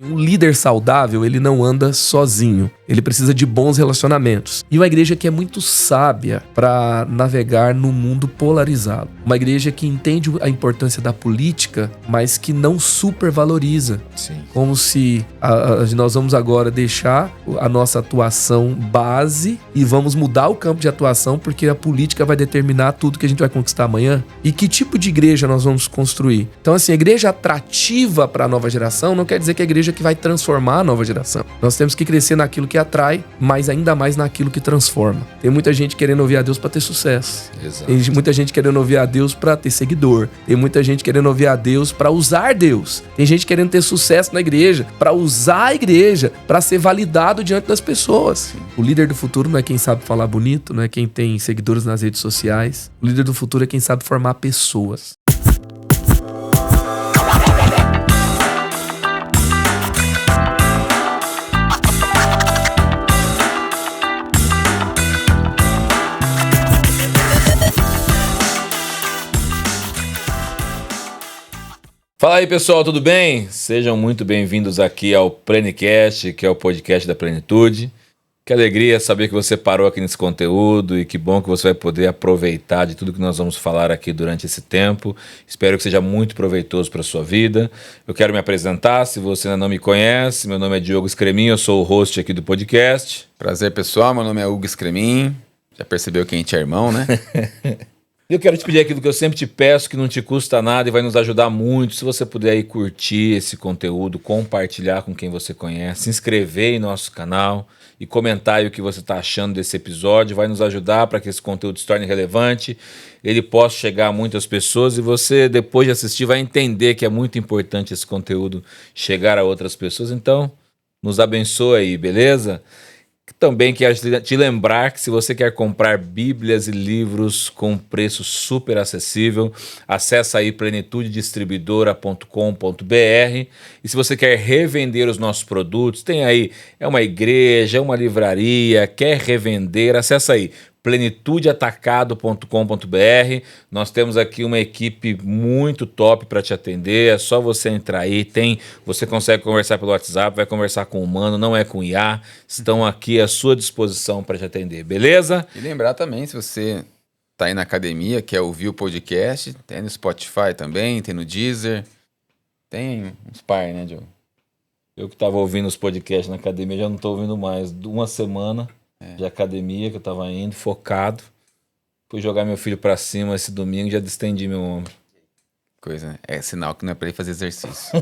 Um líder saudável, ele não anda sozinho. Ele precisa de bons relacionamentos. E uma igreja que é muito sábia para navegar no mundo polarizado. Uma igreja que entende a importância da política, mas que não supervaloriza. Sim. Como se nós vamos agora deixar a nossa atuação base e vamos mudar o campo de atuação porque a política vai determinar tudo que a gente vai conquistar amanhã. E que tipo de igreja nós vamos construir? Então, assim, a igreja atrativa para a nova geração não quer dizer que a igreja que vai transformar a nova geração. Nós temos que crescer naquilo que atrai, mas ainda mais naquilo que transforma. Tem muita gente querendo ouvir a Deus para ter sucesso. Exato. Tem muita gente querendo ouvir a Deus para ter seguidor. Tem muita gente querendo ouvir a Deus para usar Deus. Tem gente querendo ter sucesso na igreja, para usar a igreja, para ser validado diante das pessoas. O líder do futuro não é quem sabe falar bonito, não é quem tem seguidores nas redes sociais. O líder do futuro é quem sabe formar pessoas. Fala aí, pessoal, tudo bem? Sejam muito bem-vindos aqui ao Plenicast, que é o podcast da Plenitude. Que alegria saber que você parou aqui nesse conteúdo e que bom que você vai poder aproveitar de tudo que nós vamos falar aqui durante esse tempo. Espero que seja muito proveitoso para a sua vida. Eu quero me apresentar, se você ainda não me conhece, meu nome é Diogo Scremin, eu sou o host aqui do podcast. Prazer, pessoal, meu nome é Hugo Scremin. Já percebeu que a gente é irmão, né? Eu quero te pedir aquilo que eu sempre te peço, que não te custa nada e vai nos ajudar muito. Se você puder aí curtir esse conteúdo, compartilhar com quem você conhece, se inscrever em nosso canal e comentar aí o que você está achando desse episódio, vai nos ajudar para que esse conteúdo se torne relevante, ele possa chegar a muitas pessoas e você, depois de assistir, vai entender que é muito importante esse conteúdo chegar a outras pessoas. Então, nos abençoe aí, beleza? Também quero te lembrar que se você quer comprar bíblias e livros com preço super acessível, acessa aí plenitudedistribuidora.com.br e se você quer revender os nossos produtos, tem aí, é uma igreja, é uma livraria, quer revender, acessa aí plenitudeatacado.com.br. Nós temos aqui uma equipe muito top para te atender, é só você entrar aí, você consegue conversar pelo WhatsApp, vai conversar com o humano, não é com IA, estão aqui à sua disposição para te atender, beleza? E lembrar também, se você tá aí na academia, quer ouvir o podcast, tem no Spotify também, tem no Deezer, tem uns par, né, Diogo? Eu que estava ouvindo os podcasts na academia, já não estou ouvindo mais, uma semana de academia que eu tava indo, focado. Fui jogar meu filho pra cima esse domingo e já distendi meu ombro. Coisa, né? É sinal que não é pra ele fazer exercício.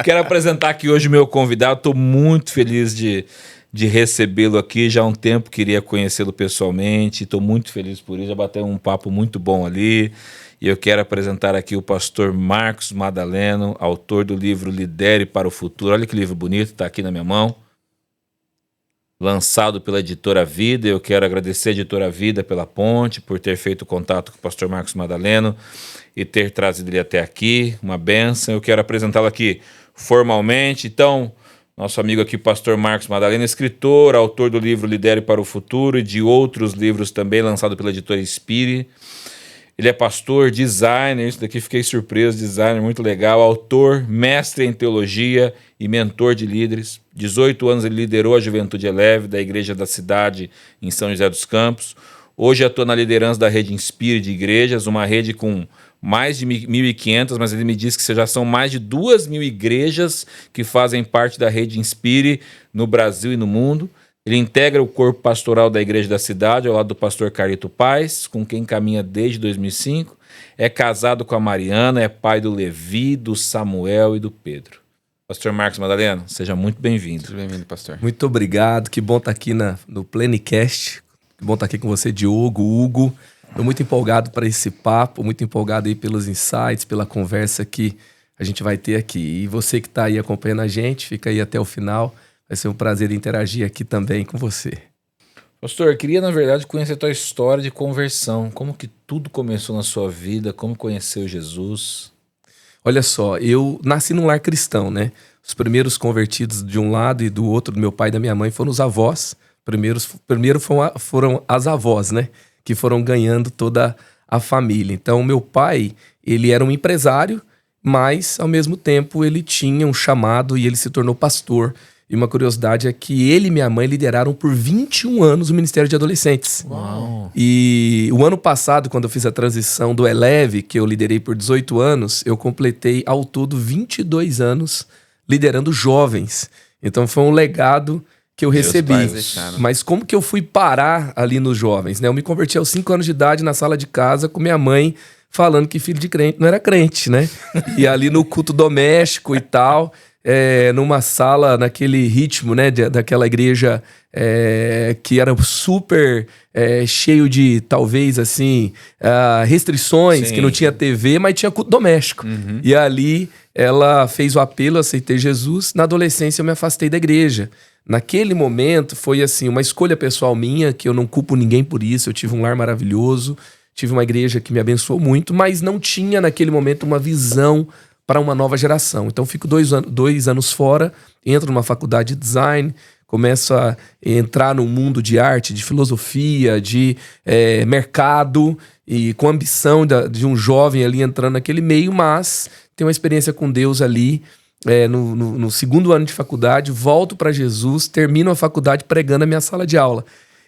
Quero apresentar aqui hoje o meu convidado. Tô muito feliz de recebê-lo aqui. Já há um tempo queria conhecê-lo pessoalmente. Tô muito feliz por isso. Já bateu um papo muito bom ali. E eu quero apresentar aqui o pastor Marcos Madaleno, autor do livro Lidere para o Futuro. Olha que livro bonito, tá aqui na minha mão. Lançado pela Editora Vida. Eu quero agradecer a Editora Vida pela ponte, por ter feito contato com o pastor Marcos Madaleno e ter trazido ele até aqui, uma bênção. Eu quero apresentá-lo aqui formalmente. Então, nosso amigo aqui, pastor Marcos Madaleno, escritor, autor do livro Lidere para o Futuro e de outros livros também, lançado pela Editora Inspire. Ele é pastor, designer, isso daqui fiquei surpreso, designer muito legal, autor, mestre em teologia e mentor de líderes. 18 anos ele liderou a Juventude Eleve da Igreja da Cidade em São José dos Campos. Hoje atua na liderança da rede Inspire de igrejas, uma rede com mais de 1.500, mas ele me disse que já são mais de 2.000 igrejas que fazem parte da rede Inspire no Brasil e no mundo. Ele integra o corpo pastoral da Igreja da Cidade, ao lado do pastor Carlito Paes, com quem caminha desde 2005. É casado com a Mariana, é pai do Levi, do Samuel e do Pedro. Pastor Marcos Madaleno, seja muito bem-vindo. Seja bem-vindo, pastor. Muito obrigado, que bom estar aqui no Plenicast. Que bom estar aqui com você, Diogo, Hugo. Estou muito empolgado para esse papo, muito empolgado aí pelos insights, pela conversa que a gente vai ter aqui. E você que está aí acompanhando a gente, fica aí até o final. Vai ser um prazer interagir aqui também com você. Pastor, eu queria, na verdade, conhecer a tua história de conversão. Como que tudo começou na sua vida? Como conheceu Jesus? Olha só, eu nasci num lar cristão, né? Os primeiros convertidos de um lado e do outro, do meu pai e da minha mãe, foram os avós. Primeiro foram as avós, né? Que foram ganhando toda a família. Então, meu pai, ele era um empresário mas ao mesmo tempo ele tinha um chamado e ele se tornou pastor. E uma curiosidade é que ele e minha mãe lideraram por 21 anos o Ministério de Adolescentes. Uau. E o ano passado, quando eu fiz a transição do Eleve, que eu liderei por 18 anos, eu completei ao todo 22 anos liderando jovens. Então foi um legado que eu recebi. Mas como que eu fui parar ali nos jovens, né? Eu me converti aos 5 anos de idade na sala de casa com minha mãe falando que filho de crente não era crente, né? E ali no culto doméstico e tal, numa sala, naquele ritmo, né? Daquela igreja que era super cheio de, talvez, assim, restrições, que não tinha TV, mas tinha culto doméstico. Uhum. E ali ela fez o apelo, eu aceitei Jesus. Na adolescência eu me afastei da igreja. Naquele momento foi assim, uma escolha pessoal minha, que eu não culpo ninguém por isso. Eu tive um lar maravilhoso, tive uma igreja que me abençoou muito, mas não tinha naquele momento uma visão para uma nova geração. Então fico 2 anos fora, entro numa faculdade de design, começo a entrar no mundo de arte, de filosofia, de mercado, e com a ambição de um jovem ali entrando naquele meio, mas tenho uma experiência com Deus ali. No 2º ano de faculdade, volto para Jesus, termino a faculdade pregando a minha sala de aula.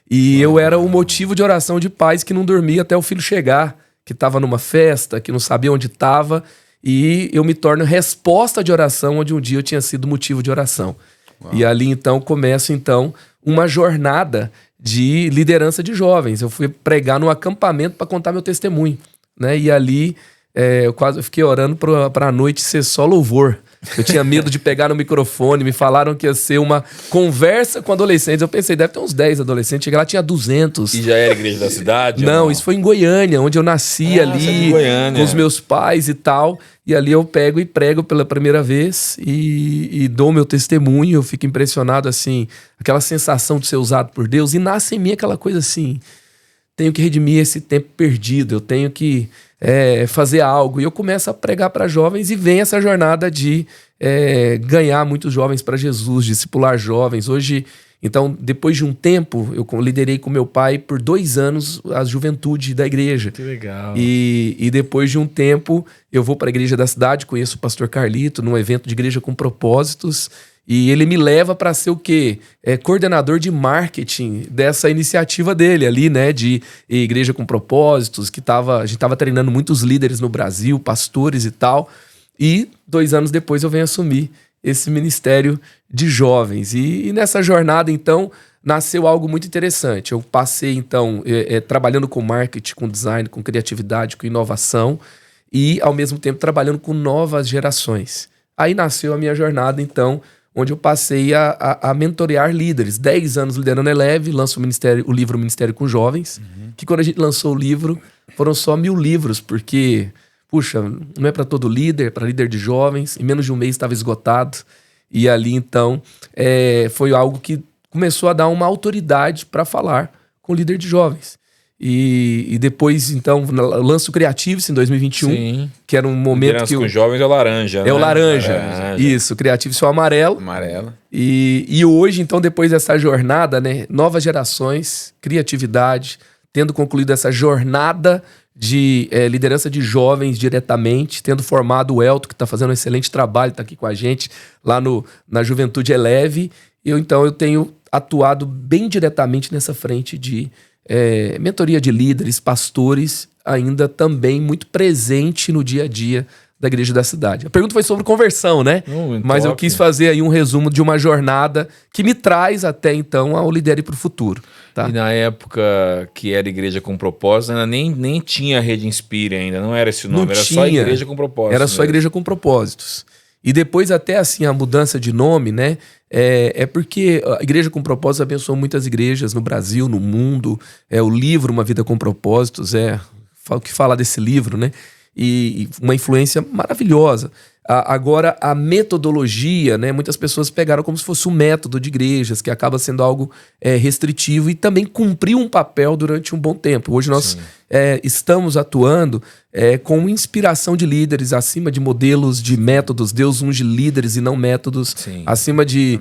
E eu era o motivo de oração de pais que não dormia até o filho chegar, que estava numa festa, que não sabia onde estava, e eu me torno resposta de oração onde um dia eu tinha sido motivo de oração. Uau. E ali então começo uma jornada de liderança de jovens. Eu fui pregar num acampamento para contar meu testemunho, né? E ali eu fiquei orando para a noite ser só louvor. Eu tinha medo de pegar no microfone, me falaram que ia ser uma conversa com adolescentes. Eu pensei, deve ter uns 10 adolescentes. Cheguei lá, tinha 200. E já era igreja da cidade? Não, isso foi em Goiânia, onde eu nasci ali, com os meus pais e tal. E ali eu pego e prego pela primeira vez e dou meu testemunho. Eu fico impressionado, assim, aquela sensação de ser usado por Deus. E nasce em mim aquela coisa assim, tenho que redimir esse tempo perdido, eu tenho que fazer algo. E eu começo a pregar para jovens e vem essa jornada de ganhar muitos jovens para Jesus, discipular jovens. Hoje, então, depois de um tempo, eu liderei com meu pai por 2 anos a juventude da igreja. Que legal. E depois de um tempo, eu vou para a igreja da cidade, conheço o pastor Carlito, num evento de igreja com propósitos. E ele me leva para ser o quê? Coordenador de marketing dessa iniciativa dele ali, né? De igreja com propósitos, que a gente estava treinando muitos líderes no Brasil, pastores e tal. E 2 anos depois eu venho assumir esse ministério de jovens. E nessa jornada, então, nasceu algo muito interessante. Eu passei, então, trabalhando com marketing, com design, com criatividade, com inovação e, ao mesmo tempo, trabalhando com novas gerações. Aí nasceu a minha jornada, então, onde eu passei a mentorear líderes. 10 anos liderando a Eleve, lanço o livro Ministério com Jovens, que quando a gente lançou o livro, foram só 1000 livros, porque, puxa, não é para todo líder, para líder de jovens, em menos de um mês estava esgotado. E ali, então, foi algo que começou a dar uma autoridade para falar com o líder de jovens. E depois, então, lanço o Creatives em 2021, Sim. que era um momento que... com jovens é o laranja, né? É o laranja. Isso, o Creatives é o amarelo. Amarelo. E hoje, então, depois dessa jornada, né? Novas gerações, criatividade, tendo concluído essa jornada de liderança de jovens diretamente, tendo formado o Elton, que está fazendo um excelente trabalho, está aqui com a gente, lá na Juventude Eleve. Eu tenho atuado bem diretamente nessa frente de... mentoria de líderes, pastores, ainda também muito presente no dia a dia da igreja da cidade. A pergunta foi sobre conversão, né? Mas eu quis fazer aí um resumo de uma jornada que me traz até então ao Lidere para o Futuro. Tá? E na época que era igreja com propósito, ainda nem tinha Rede Inspire ainda, não era esse o nome, era só igreja com propósito. Era só igreja com propósitos. E depois até assim a mudança de nome, né? Porque a Igreja com Propósitos abençoou muitas igrejas no Brasil, no mundo. O livro Uma Vida com Propósitos, o que fala desse livro, né? E uma influência maravilhosa. Agora, a metodologia, né? Muitas pessoas pegaram como se fosse um método de igrejas, que acaba sendo algo restritivo e também cumpriu um papel durante um bom tempo. Hoje nós estamos atuando com inspiração de líderes, acima de modelos, de métodos. Deus unge líderes e não métodos, acima de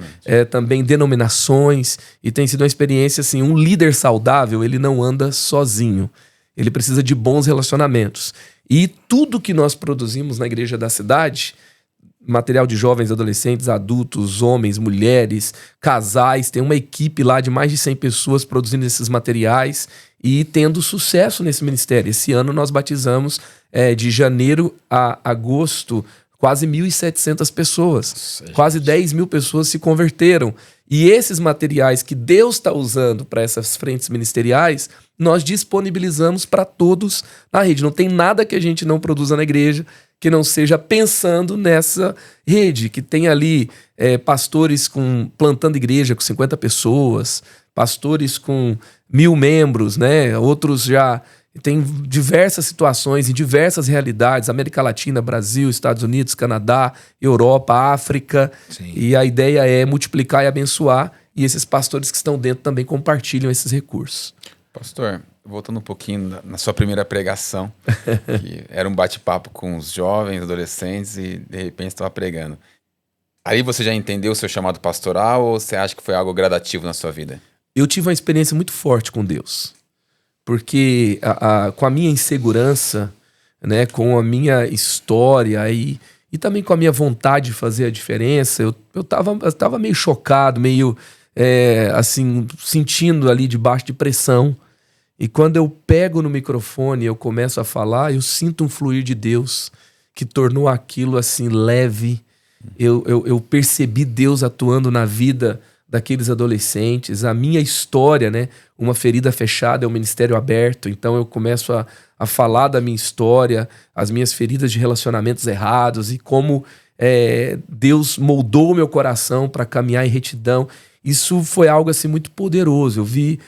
também denominações. E tem sido uma experiência assim, um líder saudável, ele não anda sozinho. Ele precisa de bons relacionamentos. E tudo que nós produzimos na igreja da cidade, material de jovens, adolescentes, adultos, homens, mulheres, casais, tem uma equipe lá de mais de 100 pessoas produzindo esses materiais e tendo sucesso nesse ministério. Esse ano nós batizamos de janeiro a agosto quase 1.700 pessoas. Nossa, quase 10 mil pessoas se converteram. E esses materiais que Deus está usando para essas frentes ministeriais, nós disponibilizamos para todos na rede. Não tem nada que a gente não produza na igreja que não seja pensando nessa rede, que tem ali pastores plantando igreja com 50 pessoas, pastores com 1.000 membros, né? Outros já... Tem diversas situações em diversas realidades, América Latina, Brasil, Estados Unidos, Canadá, Europa, África. Sim. E a ideia é multiplicar e abençoar, e esses pastores que estão dentro também compartilham esses recursos. Pastor, voltando um pouquinho na sua primeira pregação, que era um bate-papo com os jovens, adolescentes, e de repente estava pregando. Aí você já entendeu o seu chamado pastoral ou você acha que foi algo gradativo na sua vida? Eu tive uma experiência muito forte com Deus. Porque com a minha insegurança, né, com a minha história e também com a minha vontade de fazer a diferença, eu tava meio chocado, meio assim, sentindo ali debaixo de pressão. E quando eu pego no microfone e eu começo a falar, eu sinto um fluir de Deus que tornou aquilo assim leve. Eu percebi Deus atuando na vida daqueles adolescentes, a minha história, né? Uma ferida fechada é um ministério aberto, então eu começo a falar da minha história, as minhas feridas de relacionamentos errados e como Deus moldou o meu coração para caminhar em retidão. Isso foi algo assim muito poderoso. Eu vi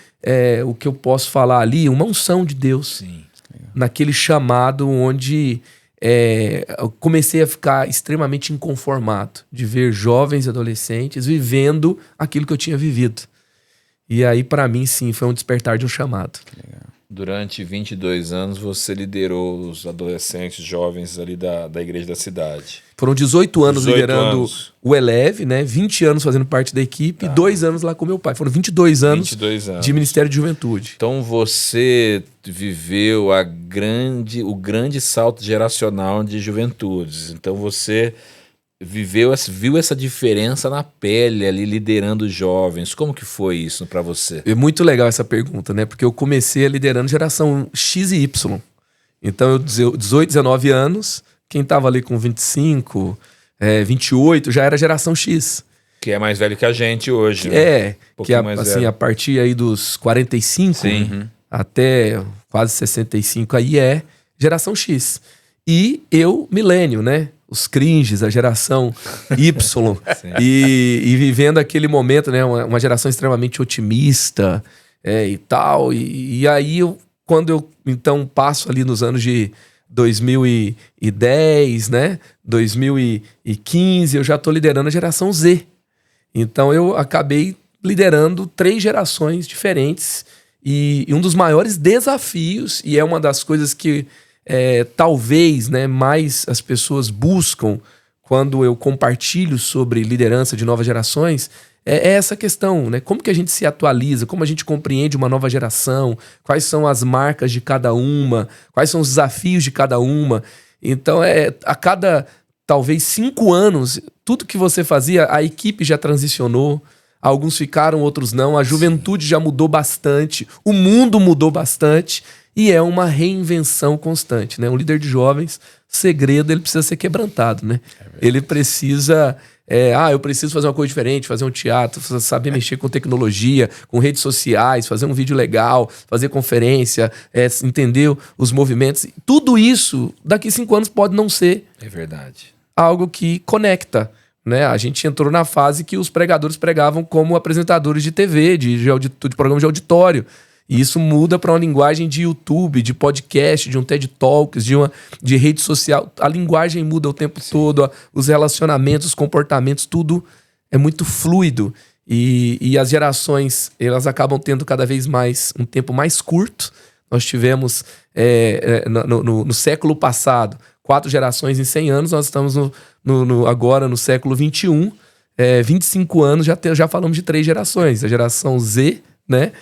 o que eu posso falar ali, uma unção de Deus. Sim. Naquele chamado onde eu comecei a ficar extremamente inconformado de ver jovens e adolescentes vivendo aquilo que eu tinha vivido. E aí, para mim, sim, foi um despertar de um chamado. Durante 22 anos, você liderou os adolescentes, jovens ali da igreja da cidade. Foram 18 anos liderando o Eleve, né? 20 anos fazendo parte da equipe e 2 anos lá com meu pai. Foram 22 anos de Ministério de Juventude. Então você viveu o grande salto geracional de juventudes. Então você viu essa diferença na pele ali, liderando jovens. Como que foi isso para você? É muito legal essa pergunta, né? Porque eu comecei liderando geração X e Y. Então, eu 18, 19 anos, quem estava ali com 25, 28, já era geração X. Que é mais velho que a gente hoje. Assim, a partir aí dos 45 até quase 65 aí é geração X. E eu, milênio, né? Os cringes, a geração Y, e vivendo aquele momento, né, uma geração extremamente otimista e tal. E aí, quando eu então passo ali nos anos de 2010, né, 2015, eu já estou liderando a geração Z. Então eu acabei liderando 3 gerações diferentes e um dos maiores desafios, e é uma das coisas que talvez, né, mais as pessoas buscam quando eu compartilho sobre liderança de novas gerações, é essa questão, né? Como que a gente se atualiza, como a gente compreende uma nova geração, quais são as marcas de cada uma, quais são os desafios de cada uma. Então, a cada, talvez, 5 anos, tudo que você fazia, a equipe já transicionou, alguns ficaram, outros não, a juventude já mudou bastante, o mundo mudou bastante, e é uma reinvenção constante, né? Um líder de jovens, segredo, ele precisa ser quebrantado, né? Ele precisa... eu preciso fazer uma coisa diferente, fazer um teatro, saber mexer com tecnologia, com redes sociais, fazer um vídeo legal, fazer conferência, entender os movimentos. Tudo isso, daqui 5 anos, pode não ser algo que conecta, né? A gente entrou na fase que os pregadores pregavam como apresentadores de TV, de programa de auditório. E isso muda para uma linguagem de YouTube, de podcast, de um TED Talks, de rede social. A linguagem muda o tempo todo, os relacionamentos, os comportamentos, tudo é muito fluido. E as gerações, elas acabam tendo cada vez mais um tempo mais curto. Nós tivemos, no século passado, 4 gerações em 100 anos. Nós estamos agora no século 21. 25 anos, já falamos de 3 gerações. A geração Z, né?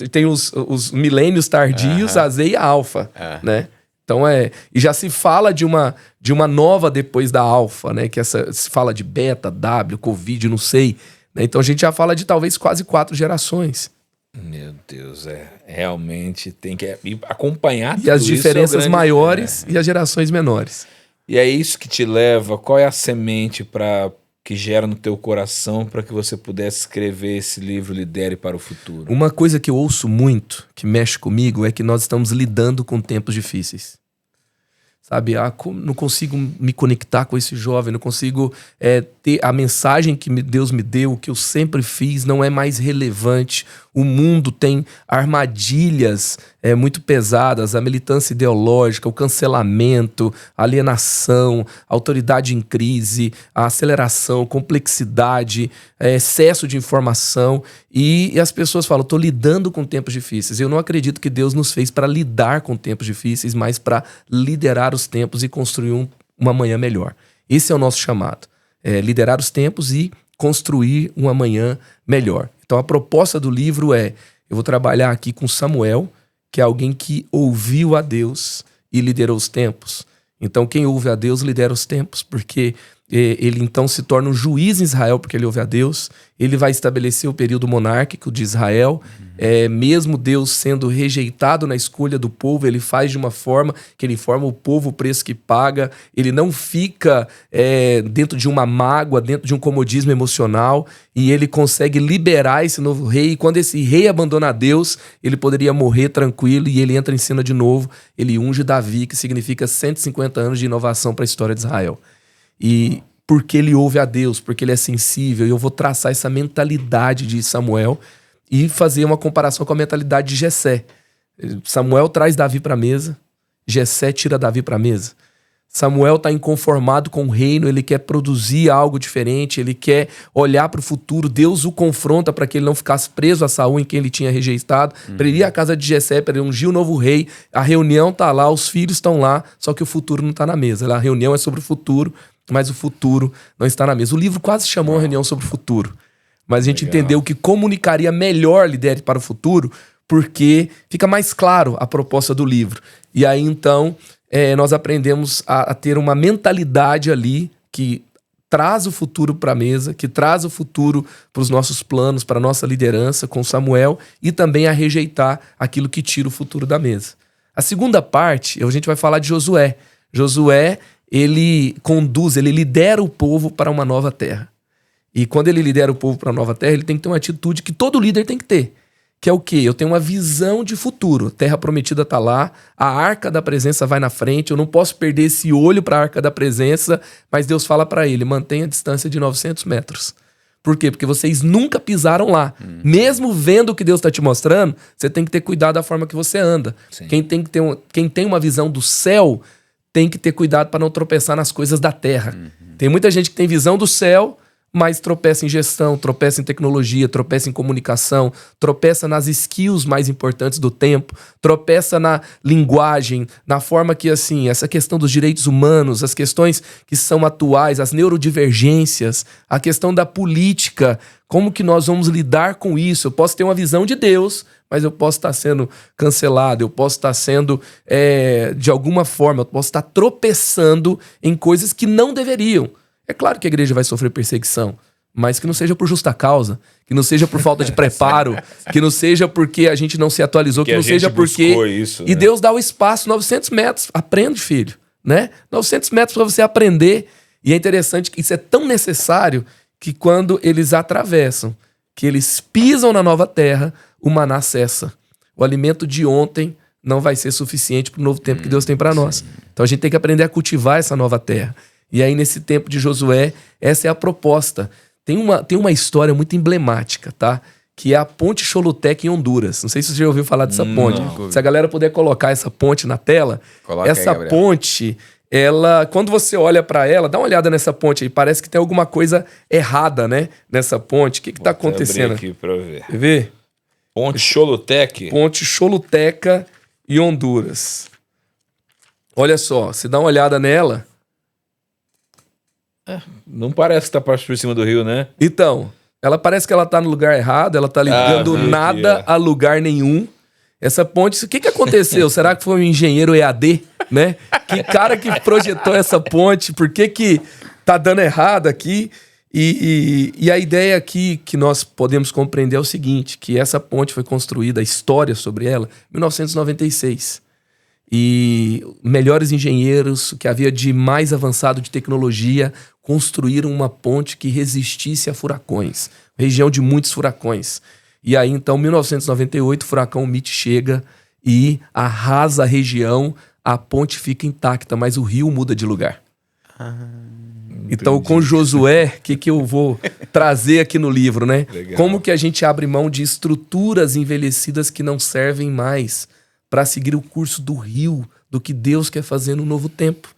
Tem os milênios tardios, a Z e a alfa, né? Então e já se fala de uma nova depois da alfa, né? Que se fala de beta, W, Covid, não sei. Né? Então a gente já fala de talvez quase 4 gerações. Meu Deus, realmente tem que acompanhar tudo. E as diferenças maiores e as gerações menores. E é isso que te leva, qual é a semente que gera no teu coração para que você pudesse escrever esse livro Lidere para o Futuro? Uma coisa que eu ouço muito, que mexe comigo, é que nós estamos lidando com tempos difíceis. Sabe, não consigo me conectar com esse jovem, não consigo ter a mensagem que Deus me deu, o que eu sempre fiz, não é mais relevante. O mundo tem armadilhas muito pesadas, a militância ideológica, o cancelamento, a alienação, a autoridade em crise, a aceleração, complexidade, excesso de informação. E as pessoas falam, estou lidando com tempos difíceis. Eu não acredito que Deus nos fez para lidar com tempos difíceis, mas para liderar os tempos e construir uma amanhã melhor. Esse é o nosso chamado. Liderar os tempos e construir uma amanhã melhor. Então a proposta do livro eu vou trabalhar aqui com Samuel, que é alguém que ouviu a Deus e liderou os tempos. Então quem ouve a Deus lidera os tempos, porque ele então se torna um juiz em Israel, porque ele ouve a Deus. Ele vai estabelecer o período monárquico de Israel. Mesmo Deus sendo rejeitado na escolha do povo, ele faz de uma forma que ele informa o povo o preço que paga. Ele não fica dentro de uma mágoa, dentro de um comodismo emocional, e ele consegue liberar esse novo rei. E quando esse rei abandona Deus, ele poderia morrer tranquilo, e ele entra em cena de novo. Ele unge Davi, que significa 150 anos de inovação para a história de Israel. E porque ele ouve a Deus, porque ele é sensível, e eu vou traçar essa mentalidade de Samuel e fazer uma comparação com a mentalidade de Jessé. Samuel traz Davi para a mesa, Jessé tira Davi para a mesa. Samuel está inconformado com o reino, ele quer produzir algo diferente, ele quer olhar para o futuro. Deus o confronta para que ele não ficasse preso a Saul, em quem ele tinha rejeitado, para ele ir à casa de Jessé, para ele ungir o novo rei. A reunião está lá, os filhos estão lá, só que o futuro não está na mesa. A reunião é sobre o futuro, mas o futuro não está na mesa. O livro quase chamou uma reunião sobre o futuro, mas a gente entendeu que comunicaria melhor Lidere para o Futuro, porque fica mais claro a proposta do livro. E aí então nós aprendemos a ter uma mentalidade ali que traz o futuro para a mesa, que traz o futuro para os nossos planos, para a nossa liderança com Samuel, e também a rejeitar aquilo que tira o futuro da mesa. A segunda parte, a gente vai falar de Josué. Josué, ele lidera o povo para uma nova terra. E quando ele lidera o povo para uma nova terra, ele tem que ter uma atitude que todo líder tem que ter. Que é o quê? Eu tenho uma visão de futuro. A terra prometida está lá, a arca da presença vai na frente, eu não posso perder esse olho para a arca da presença, mas Deus fala para ele, mantenha a distância de 900 metros. Por quê? Porque vocês nunca pisaram lá. Mesmo vendo o que Deus está te mostrando, você tem que ter cuidado da forma que você anda. Quem tem uma visão do céu tem que ter cuidado para não tropeçar nas coisas da terra. Tem muita gente que tem visão do céu, mas tropeça em gestão, tropeça em tecnologia, tropeça em comunicação, tropeça nas skills mais importantes do tempo, tropeça na linguagem, na forma que, assim, essa questão dos direitos humanos, as questões que são atuais, as neurodivergências, a questão da política, como que nós vamos lidar com isso? Eu posso ter uma visão de Deus, mas eu posso estar sendo cancelado, eu posso estar sendo, de alguma forma, eu posso estar tropeçando em coisas que não deveriam. É claro que a igreja vai sofrer perseguição, mas que não seja por justa causa, que não seja por falta de preparo, que não seja porque a gente não se atualizou, que não seja porque... Isso, e Deus dá o espaço, 900 metros, aprende, filho, né? 900 metros para você aprender. E é interessante que isso é tão necessário que quando eles atravessam, que eles pisam na nova terra, o maná cessa. O alimento de ontem não vai ser suficiente para o novo tempo que Deus tem para nós. Então a gente tem que aprender a cultivar essa nova terra. E aí, nesse tempo de Josué, essa é a proposta. Tem uma história muito emblemática, tá? Que é a Ponte Choluteca em Honduras. Não sei se você já ouviu falar dessa ponte. Se a galera puder colocar essa ponte na tela. Coloca essa aí, ponte, ela, quando você olha para ela, dá uma olhada nessa ponte aí. Parece que tem alguma coisa errada, né? Nessa ponte. O que tá acontecendo? Vou abrir aqui pra ver. Quer ver? Ponte Choluteca. Ponte Choluteca e Honduras. Olha só, se dá uma olhada nela... Não parece que tá por cima do rio, né? Então, ela parece que ela tá no lugar errado, ela tá ligando nada a lugar nenhum. Essa ponte, o que aconteceu? Será que foi um engenheiro EAD né? Que cara que projetou essa ponte? Por que tá dando errado aqui? E a ideia aqui que nós podemos compreender é o seguinte, que essa ponte foi construída, a história sobre ela, em 1996. E melhores engenheiros, o que havia de mais avançado de tecnologia, construíram uma ponte que resistisse a furacões. Região de muitos furacões. E aí, então, em 1998, o furacão Mitch chega e arrasa a região, a ponte fica intacta, mas o rio muda de lugar. Então, com Josué, o que eu vou trazer aqui no livro, né? Legal. Como que a gente abre mão de estruturas envelhecidas que não servem mais para seguir o curso do rio, do que Deus quer fazer no novo tempo.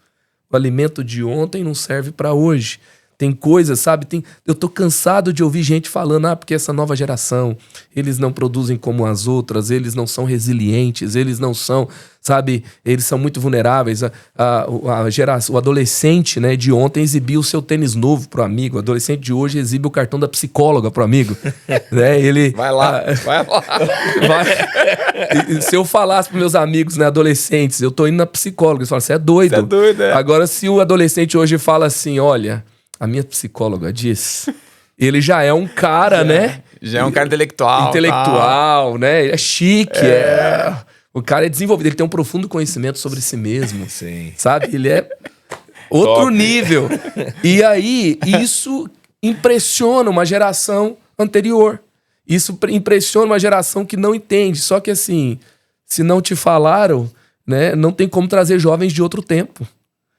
O alimento de ontem não serve para hoje. Tem coisas, sabe? Eu tô cansado de ouvir gente falando, porque essa nova geração, eles não produzem como as outras, eles não são resilientes, eles não são, sabe? Eles são muito vulneráveis. O adolescente, né, de ontem exibiu o seu tênis novo pro amigo, o adolescente de hoje exibe o cartão da psicóloga pro amigo. Né? Ele, vai lá. Se eu falasse pros meus amigos, né, adolescentes, eu tô indo na psicóloga, eles falam, você é doido. Você é doido, é. Agora, se o adolescente hoje fala assim, olha... A minha psicóloga diz, ele já é um cara, né? Já é um cara intelectual. Intelectual, né? É chique, o cara é desenvolvido, ele tem um profundo conhecimento sobre si mesmo. Sim. Sabe? Ele é outro nível. E aí, isso impressiona uma geração anterior. Isso impressiona uma geração que não entende. Só que assim, se não te falaram, né, não tem como trazer jovens de outro tempo.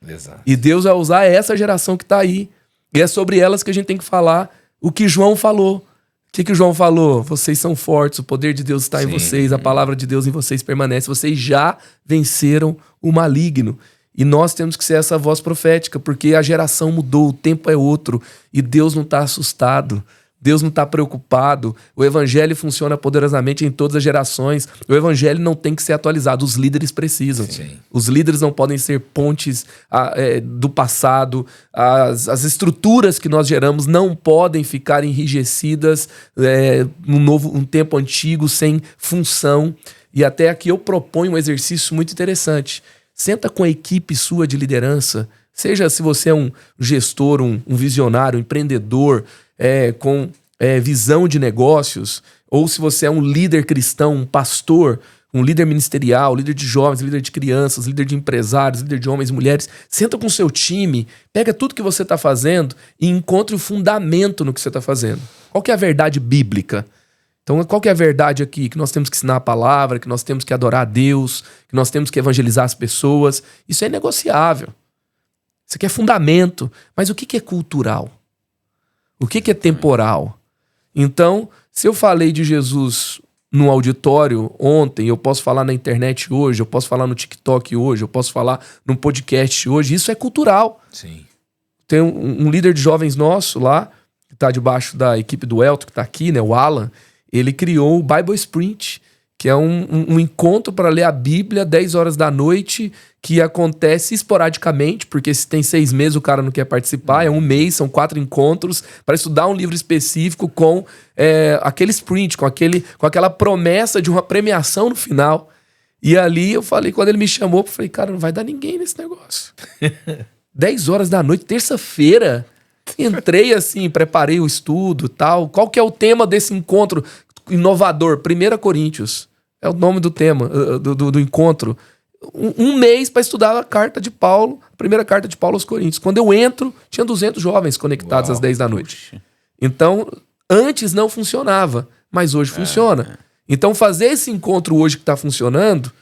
Exato. E Deus vai usar essa geração que tá aí. E é sobre elas que a gente tem que falar o que João falou. O que João falou? Vocês são fortes, o poder de Deus está em vocês, a palavra de Deus em vocês permanece. Vocês já venceram o maligno. E nós temos que ser essa voz profética, porque a geração mudou, o tempo é outro. E Deus não está assustado. Deus não está preocupado. O evangelho funciona poderosamente em todas as gerações. O evangelho não tem que ser atualizado. Os líderes precisam. Sim. Os líderes não podem ser pontes do passado. As estruturas que nós geramos não podem ficar enrijecidas num tempo antigo, sem função. E até aqui eu proponho um exercício muito interessante. Senta com a equipe sua de liderança. Seja se você é um gestor, um visionário, um empreendedor, com visão de negócios, ou se você é um líder cristão, um pastor, um líder ministerial, líder de jovens, líder de crianças, líder de empresários, líder de homens e mulheres, senta com o seu time, pega tudo que você está fazendo e encontre o fundamento no que você está fazendo. Qual que é a verdade bíblica? Então, qual que é a verdade aqui? Que nós temos que ensinar a palavra, que nós temos que adorar a Deus, que nós temos que evangelizar as pessoas. Isso é negociável. Isso aqui é fundamento. Mas o que é cultural? O que é temporal? Então, se eu falei de Jesus no auditório ontem, eu posso falar na internet hoje, eu posso falar no TikTok hoje, eu posso falar num podcast hoje, isso é cultural. Sim. Tem um líder de jovens nosso lá, que está debaixo da equipe do Elton, que está aqui, né, o Alan, ele criou o Bible Sprint, que é um encontro para ler a Bíblia 10 horas da noite, que acontece esporadicamente, porque se tem 6 meses o cara não quer participar, é 1 mês, são 4 encontros, para estudar um livro específico com aquele sprint, com aquela promessa de uma premiação no final. E ali eu falei, quando ele me chamou, eu falei, cara, não vai dar ninguém nesse negócio. 10 horas da noite, terça-feira, entrei assim, preparei o estudo e tal. Qual que é o tema desse encontro inovador? 1 Coríntios. É o nome do tema, do encontro. Um mês para estudar a carta de Paulo, a primeira carta de Paulo aos Coríntios. Quando eu entro, tinha 200 jovens conectados às 10 da noite. Puxa. Então, antes não funcionava, mas hoje funciona. Então, fazer esse encontro hoje que está funcionando,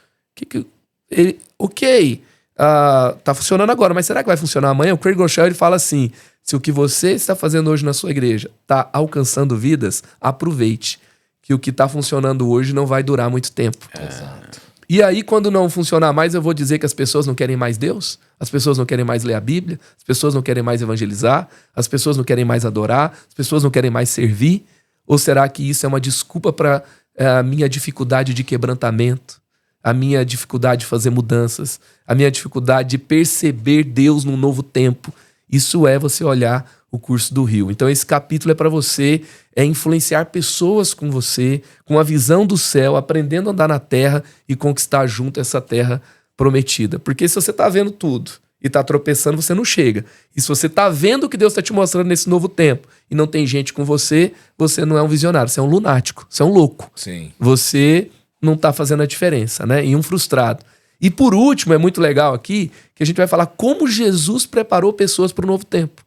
tá funcionando agora, mas será que vai funcionar amanhã? O Craig Groeschel, ele fala assim, se o que você está fazendo hoje na sua igreja está alcançando vidas, aproveite. Que o que está funcionando hoje não vai durar muito tempo. Exato. E aí, quando não funcionar mais, eu vou dizer que as pessoas não querem mais Deus? As pessoas não querem mais ler a Bíblia? As pessoas não querem mais evangelizar? As pessoas não querem mais adorar? As pessoas não querem mais servir? Ou será que isso é uma desculpa para a minha dificuldade de quebrantamento? A minha dificuldade de fazer mudanças? A minha dificuldade de perceber Deus num novo tempo? Isso é você olhar o curso do rio. Então esse capítulo é para você influenciar pessoas com você, com a visão do céu, aprendendo a andar na terra e conquistar junto essa terra prometida. Porque se você tá vendo tudo e tá tropeçando, você não chega. E se você tá vendo o que Deus tá te mostrando nesse novo tempo e não tem gente com você, você não é um visionário, você é um lunático, você é um louco. Sim. Você não tá fazendo a diferença, né? E um frustrado. E por último, é muito legal aqui que a gente vai falar como Jesus preparou pessoas para o novo tempo.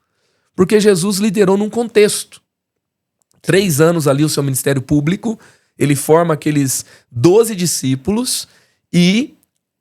Porque Jesus liderou num contexto. 3 anos ali o seu ministério público, ele forma aqueles 12 discípulos e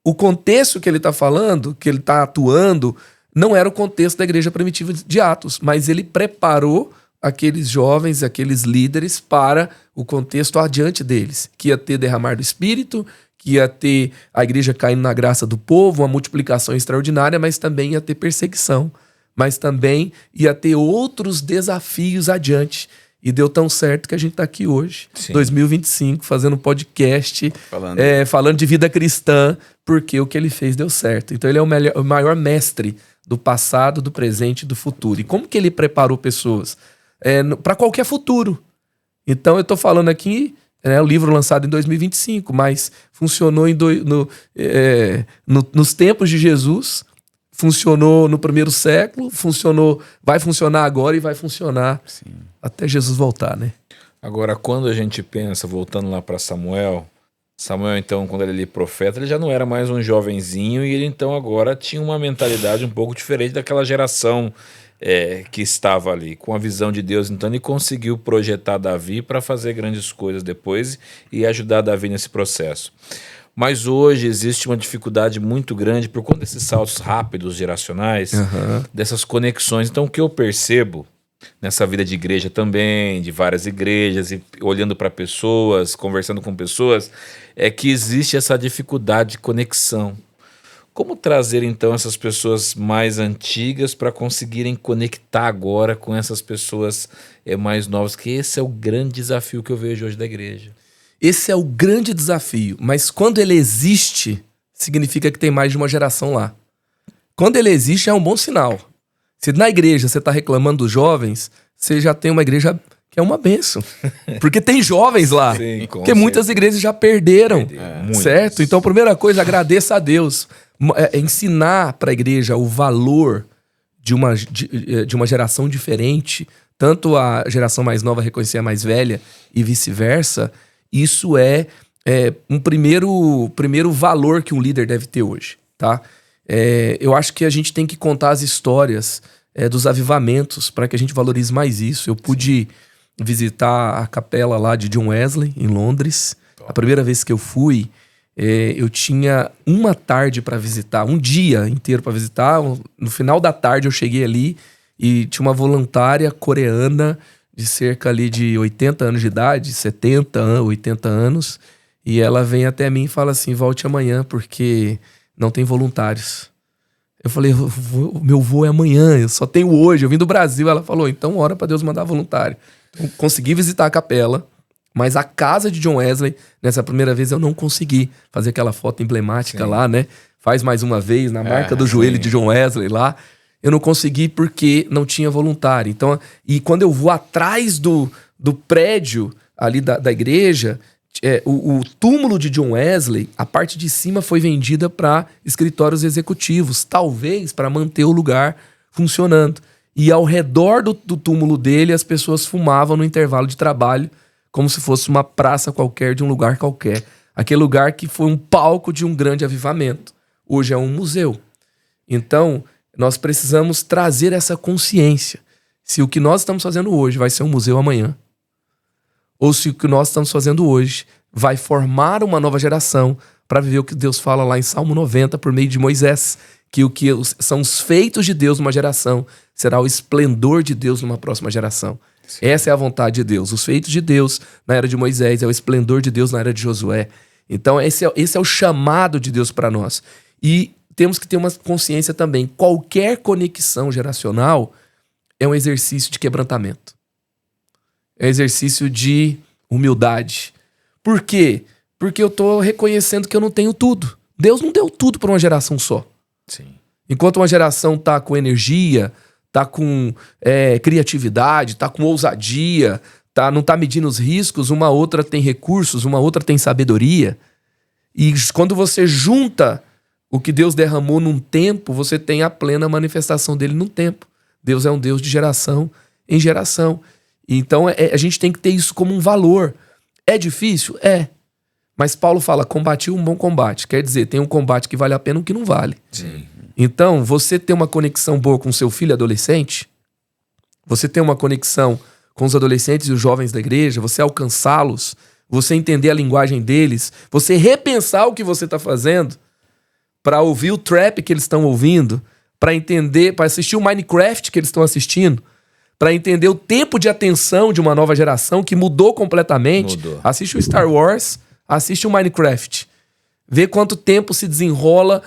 o contexto que ele está falando, que ele está atuando, não era o contexto da igreja primitiva de Atos, mas ele preparou aqueles jovens, aqueles líderes para o contexto adiante deles, que ia ter derramar do Espírito, que ia ter a igreja caindo na graça do povo, uma multiplicação extraordinária, mas também ia ter perseguição, mas também ia ter outros desafios adiante. E deu tão certo que a gente está aqui hoje, Sim. 2025, fazendo um podcast, falando de vida cristã, porque o que ele fez deu certo. Então ele é o maior mestre do passado, do presente e do futuro. E como que ele preparou pessoas? Para qualquer futuro. Então eu estou falando aqui, o livro lançado em 2025, mas funcionou nos tempos de Jesus, funcionou no primeiro século, vai funcionar agora e vai funcionar até Jesus voltar, né? Agora, quando a gente pensa, voltando lá para Samuel, então, quando ele é profeta, ele já não era mais um jovenzinho e ele então agora tinha uma mentalidade um pouco diferente daquela geração que estava ali, com a visão de Deus. Então ele conseguiu projetar Davi para fazer grandes coisas depois e ajudar Davi nesse processo. Mas hoje existe uma dificuldade muito grande por conta desses saltos rápidos geracionais, dessas conexões. Então o que eu percebo nessa vida de igreja também, de várias igrejas, e olhando para pessoas, conversando com pessoas, é que existe essa dificuldade de conexão. Como trazer, então, essas pessoas mais antigas para conseguirem conectar agora com essas pessoas mais novas? Que esse é o grande desafio que eu vejo hoje da igreja. Esse é o grande desafio, mas quando ele existe, significa que tem mais de uma geração lá. Quando ele existe, é um bom sinal. Se na igreja você está reclamando dos jovens, você já tem uma igreja que é uma bênção. Porque tem jovens lá. Sim, porque muitas igrejas já perderam. Certo? Então, a primeira coisa, agradeça a Deus. Ensinar para a igreja o valor de uma geração diferente, tanto a geração mais nova reconhecer a mais velha e vice-versa, isso é um primeiro valor que um líder deve ter hoje, tá? Eu acho que a gente tem que contar as histórias dos avivamentos para que a gente valorize mais isso. Eu pude visitar a capela lá de John Wesley, em Londres. A primeira vez que eu fui, eu tinha uma tarde para visitar, um dia inteiro para visitar. No final da tarde eu cheguei ali e tinha uma voluntária coreana de cerca ali de 80 anos de idade, 70, 80 anos. E ela vem até mim e fala assim, volte amanhã porque não tem voluntários. Eu falei, o meu voo é amanhã, eu só tenho hoje, eu vim do Brasil. Ela falou, então ora para Deus mandar voluntário. Então, consegui visitar a capela, mas a casa de John Wesley, nessa primeira vez eu não consegui fazer aquela foto emblemática lá, né? Faz mais uma vez, na marca do joelho de John Wesley lá. Eu não consegui porque não tinha voluntário. Então, e quando eu vou atrás do prédio ali da igreja, o túmulo de John Wesley, a parte de cima foi vendida para escritórios executivos, talvez para manter o lugar funcionando. E ao redor do túmulo dele, as pessoas fumavam no intervalo de trabalho, como se fosse uma praça qualquer de um lugar qualquer. Aquele lugar que foi um palco de um grande avivamento. Hoje é um museu. Então, nós precisamos trazer essa consciência. Se o que nós estamos fazendo hoje vai ser um museu amanhã, ou se o que nós estamos fazendo hoje vai formar uma nova geração para viver o que Deus fala lá em Salmo 90 por meio de Moisés, que o que são os feitos de Deus numa geração será o esplendor de Deus numa próxima geração. Sim. Essa é a vontade de Deus. Os feitos de Deus na era de Moisés é o esplendor de Deus na era de Josué. Então esse é o chamado de Deus para nós. E temos que ter uma consciência também. Qualquer conexão geracional é um exercício de quebrantamento. É um exercício de humildade. Por quê? Porque eu estou reconhecendo que eu não tenho tudo. Deus não deu tudo para uma geração só. Sim. Enquanto uma geração está com energia, está com criatividade, está com ousadia, não está medindo os riscos, uma outra tem recursos, uma outra tem sabedoria. E quando você junta O que Deus derramou num tempo, você tem a plena manifestação dele num tempo. Deus é um Deus de geração em geração. Então a gente tem que ter isso como um valor. É difícil? É. Mas Paulo fala, combati um bom combate. Quer dizer, tem um combate que vale a pena e um que não vale. Sim. Então, você ter uma conexão boa com seu filho adolescente, você ter uma conexão com os adolescentes e os jovens da igreja, você alcançá-los, você entender a linguagem deles, você repensar o que você está fazendo para ouvir o trap que eles estão ouvindo, para entender, para assistir o Minecraft que eles estão assistindo, para entender o tempo de atenção de uma nova geração que mudou completamente. Mudou. Assiste o Star Wars, assiste o Minecraft. Vê quanto tempo se desenrola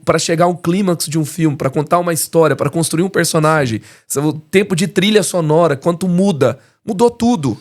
para chegar ao clímax de um filme, para contar uma história, para construir um personagem. O tempo de trilha sonora, quanto muda. Mudou tudo.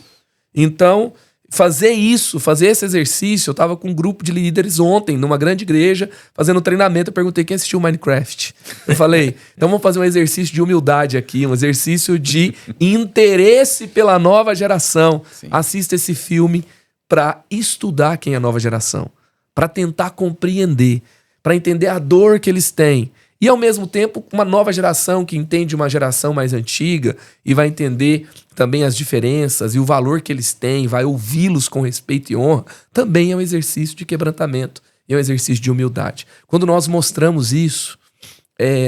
Então, fazer isso, fazer esse exercício, eu estava com um grupo de líderes ontem, numa grande igreja, fazendo treinamento, eu perguntei quem assistiu Minecraft. Eu falei, então vamos fazer um exercício de humildade aqui, um exercício de interesse pela nova geração. Sim. Assista esse filme para estudar quem é a nova geração, para tentar compreender, para entender a dor que eles têm. E, ao mesmo tempo, uma nova geração que entende uma geração mais antiga e vai entender também as diferenças e o valor que eles têm, vai ouvi-los com respeito e honra, também é um exercício de quebrantamento, é um exercício de humildade. Quando nós mostramos isso,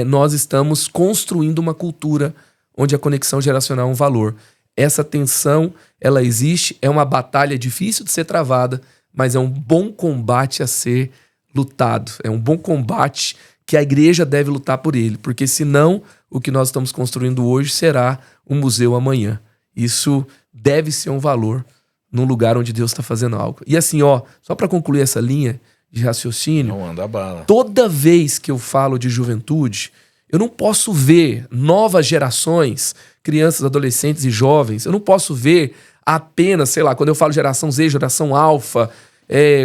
nós estamos construindo uma cultura onde a conexão geracional é um valor. Essa tensão, ela existe, é uma batalha difícil de ser travada, mas é um bom combate a ser lutado. É um bom combate que a igreja deve lutar por ele, porque senão o que nós estamos construindo hoje será um museu amanhã. Isso deve ser um valor num lugar onde Deus está fazendo algo. E assim, só para concluir essa linha de raciocínio, Não anda a bala. toda vez que eu falo de juventude, eu não posso ver novas gerações, crianças, adolescentes e jovens, eu não posso ver apenas, sei lá, quando eu falo geração Z, geração alfa,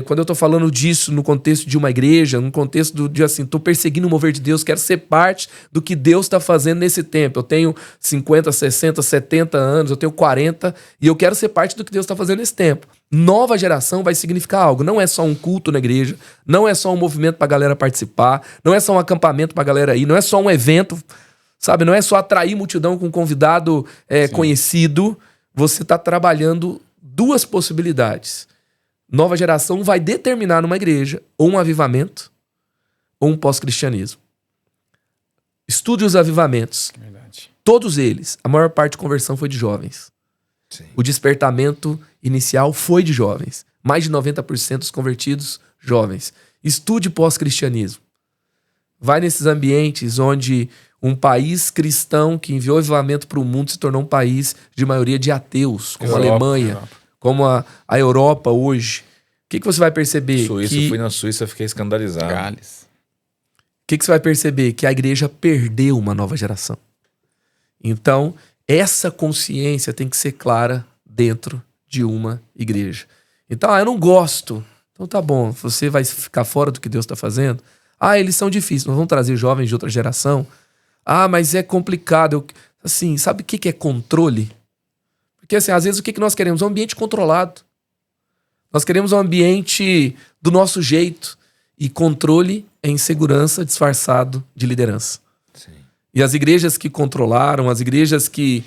quando eu tô falando disso no contexto de uma igreja, no contexto de assim, tô perseguindo o mover de Deus, quero ser parte do que Deus está fazendo nesse tempo. Eu tenho 50, 60, 70 anos, eu tenho 40 e eu quero ser parte do que Deus está fazendo nesse tempo. Nova geração vai significar algo. Não é só um culto na igreja, não é só um movimento pra galera participar, não é só um acampamento pra galera ir, não é só um evento, sabe? Não é só atrair multidão com um convidado conhecido. Você tá trabalhando duas possibilidades. Nova geração vai determinar numa igreja ou um avivamento ou um pós-cristianismo. Estude os avivamentos. Verdade. Todos eles, a maior parte de conversão foi de jovens. Sim. O despertamento inicial foi de jovens. Mais de 90% dos convertidos, jovens. Estude pós-cristianismo. Vai nesses ambientes onde um país cristão que enviou avivamento para o mundo se tornou um país de maioria de ateus, como a Alemanha, como a Europa hoje. O que você vai perceber? Suíça, eu fui na Suíça, fiquei escandalizado. Gales. O que você vai perceber? Que a igreja perdeu uma nova geração. Então, essa consciência tem que ser clara dentro de uma igreja. Então, eu não gosto. Então tá bom, você vai ficar fora do que Deus está fazendo? Eles são difíceis, nós vamos trazer jovens de outra geração. Mas é complicado. Assim, sabe o que é controle? Porque assim, às vezes o que nós queremos? Um ambiente controlado. Nós queremos um ambiente do nosso jeito. E controle é insegurança disfarçado de liderança. Sim. E as igrejas que controlaram, as igrejas que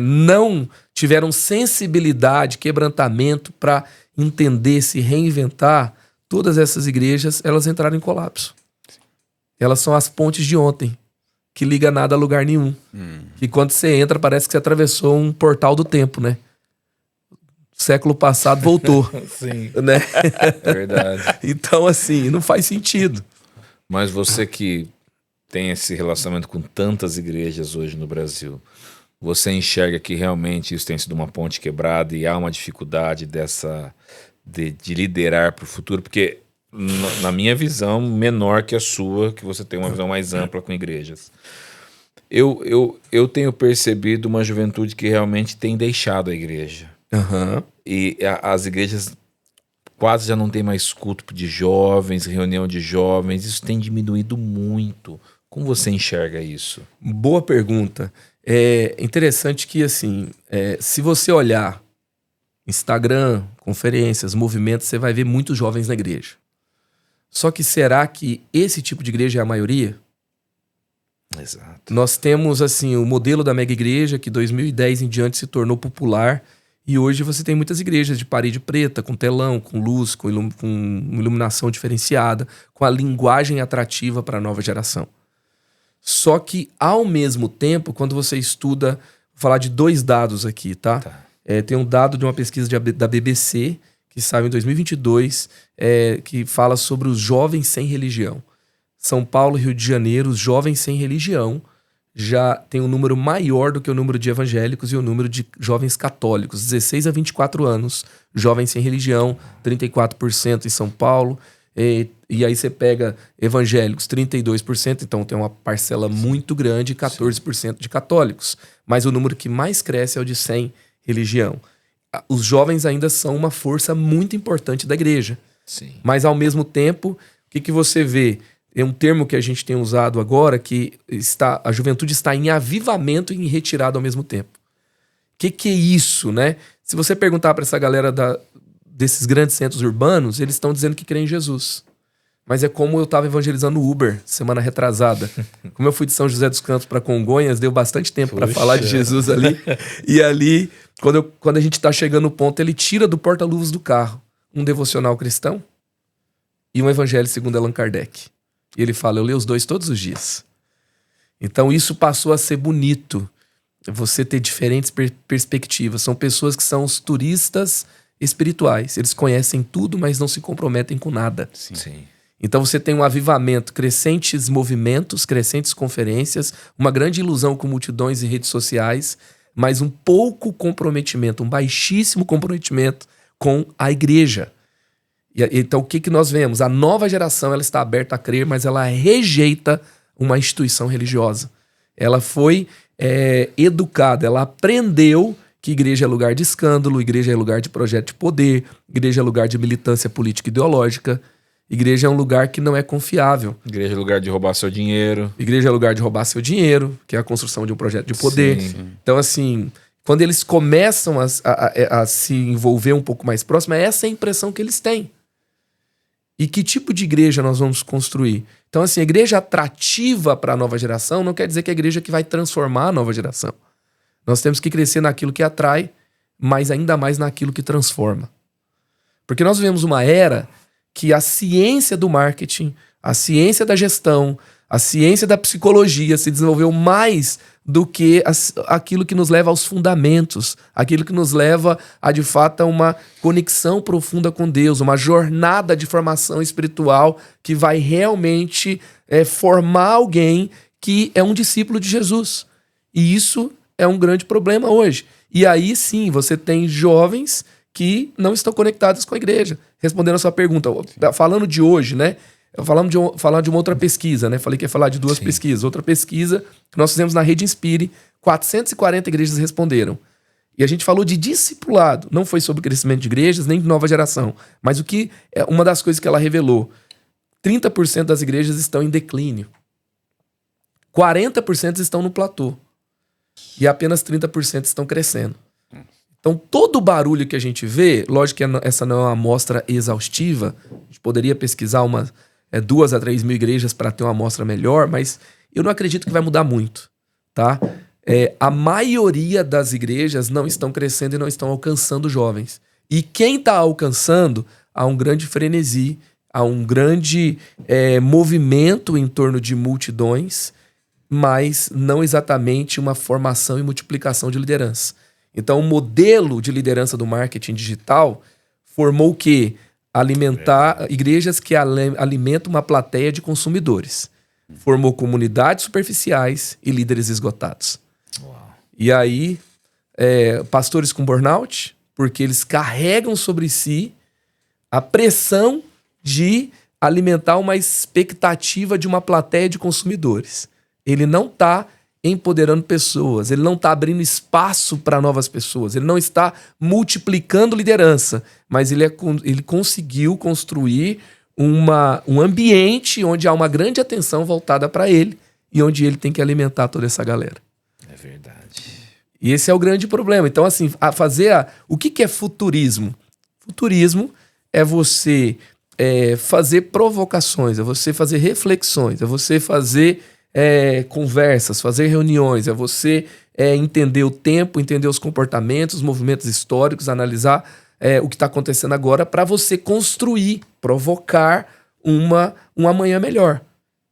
não tiveram sensibilidade, quebrantamento para entender, se reinventar, todas essas igrejas, elas entraram em colapso. Elas são as pontes de ontem, que liga nada a lugar nenhum. E quando você entra, parece que você atravessou um portal do tempo, né? Século passado voltou. Sim. Né? Verdade. Então, assim, não faz sentido. Mas você que tem esse relacionamento com tantas igrejas hoje no Brasil, você enxerga que realmente isso tem sido uma ponte quebrada e há uma dificuldade de liderar para o futuro? Porque, na minha visão, menor que a sua, que você tem uma visão mais ampla com igrejas, eu tenho percebido uma juventude que realmente tem deixado a igreja. Uhum. E as igrejas quase já não tem mais culto de jovens, reunião de jovens. Isso tem diminuído muito. Como você enxerga isso? Boa pergunta. É interessante que, assim, se você olhar Instagram, conferências, movimentos, você vai ver muitos jovens na igreja. Só que será que esse tipo de igreja é a maioria? Exato. Nós temos, assim, o modelo da mega igreja, que 2010 em diante se tornou popular. E hoje você tem muitas igrejas de parede preta, com telão, com luz, com iluminação diferenciada, com a linguagem atrativa para a nova geração. Só que, ao mesmo tempo, quando você estuda... Vou falar de 2 dados aqui, tá? Tem um dado de uma pesquisa da BBC, que saiu em 2022, que fala sobre os jovens sem religião. São Paulo e Rio de Janeiro, os jovens sem religião já tem um número maior do que o número de evangélicos e o número de jovens católicos. 16 a 24 anos, jovens sem religião, 34% em São Paulo. E aí você pega evangélicos, 32%, então tem uma parcela muito grande, 14% de católicos. Mas o número que mais cresce é o de sem religião. Os jovens ainda são uma força muito importante da igreja. Sim. Mas, ao mesmo tempo, o que você vê? É um termo que a gente tem usado agora, que a juventude está em avivamento e em retirada ao mesmo tempo. O que é isso, né? Se você perguntar para essa galera desses grandes centros urbanos, eles estão dizendo que creem em Jesus. Mas é como eu estava evangelizando o Uber semana retrasada. Como eu fui de São José dos Campos para Congonhas, deu bastante tempo para falar de Jesus ali. E ali, quando a gente está chegando no ponto, ele tira do porta-luvas do carro um devocional cristão e um evangelho segundo Allan Kardec. E ele fala, eu leio os 2 todos os dias. Então isso passou a ser bonito. Você ter diferentes perspectivas. São pessoas que são os turistas espirituais. Eles conhecem tudo, mas não se comprometem com nada. Sim. Então você tem um avivamento, crescentes movimentos, crescentes conferências, uma grande ilusão com multidões e redes sociais, mas um pouco comprometimento, um baixíssimo comprometimento com a igreja. Então o que nós vemos? A nova geração ela está aberta a crer, mas ela rejeita uma instituição religiosa. Ela foi educada, ela aprendeu que igreja é lugar de escândalo, igreja é lugar de projeto de poder, igreja é lugar de militância política e ideológica. Igreja é um lugar que não é confiável. Igreja é lugar de roubar seu dinheiro. Igreja é lugar de roubar seu dinheiro, que é a construção de um projeto de poder. Sim. Então, assim, quando eles começam a se envolver um pouco mais próximo, essa é a impressão que eles têm. E que tipo de igreja nós vamos construir? Então, assim, a igreja atrativa para a nova geração não quer dizer que é a igreja que vai transformar a nova geração. Nós temos que crescer naquilo que atrai, mas ainda mais naquilo que transforma. Porque nós vivemos uma era que a ciência do marketing, a ciência da gestão, a ciência da psicologia se desenvolveu mais do que aquilo que nos leva aos fundamentos, aquilo que nos leva a, de fato, a uma conexão profunda com Deus, uma jornada de formação espiritual que vai realmente formar alguém que é um discípulo de Jesus. E isso é um grande problema hoje. E aí sim, você tem jovens que não estão conectados com a igreja. Respondendo a sua pergunta, falando de hoje, né? Falar de uma outra pesquisa, né? Falei que ia falar de 2 pesquisas. Outra pesquisa que nós fizemos na Rede Inspire, 440 igrejas responderam. E a gente falou de discipulado. Não foi sobre crescimento de igrejas, nem de nova geração. Mas o que é uma das coisas que ela revelou: 30% das igrejas estão em declínio. 40% estão no platô. E apenas 30% estão crescendo. Então, todo o barulho que a gente vê, lógico que essa não é uma amostra exaustiva, a gente poderia pesquisar 2 a 3 mil igrejas para ter uma amostra melhor, mas eu não acredito que vai mudar muito, tá? A maioria das igrejas não estão crescendo e não estão alcançando jovens. E quem está alcançando, há um grande frenesi, há um grande movimento em torno de multidões, mas não exatamente uma formação e multiplicação de liderança. Então, o modelo de liderança do marketing digital formou o quê? Alimentar igrejas que alimentam uma plateia de consumidores. Formou comunidades superficiais e líderes esgotados. Uau. E aí, pastores com burnout, porque eles carregam sobre si a pressão de alimentar uma expectativa de uma plateia de consumidores. Ele não está empoderando pessoas, ele não está abrindo espaço para novas pessoas, ele não está multiplicando liderança, mas ele conseguiu construir um ambiente onde há uma grande atenção voltada para ele e onde ele tem que alimentar toda essa galera. É verdade. E esse é o grande problema. Então, assim, o que é futurismo? Futurismo é você fazer provocações, é você fazer reflexões, é você fazer conversas, fazer reuniões, é você entender o tempo, entender os comportamentos, os movimentos históricos, analisar o que está acontecendo agora para você construir, provocar um amanhã melhor,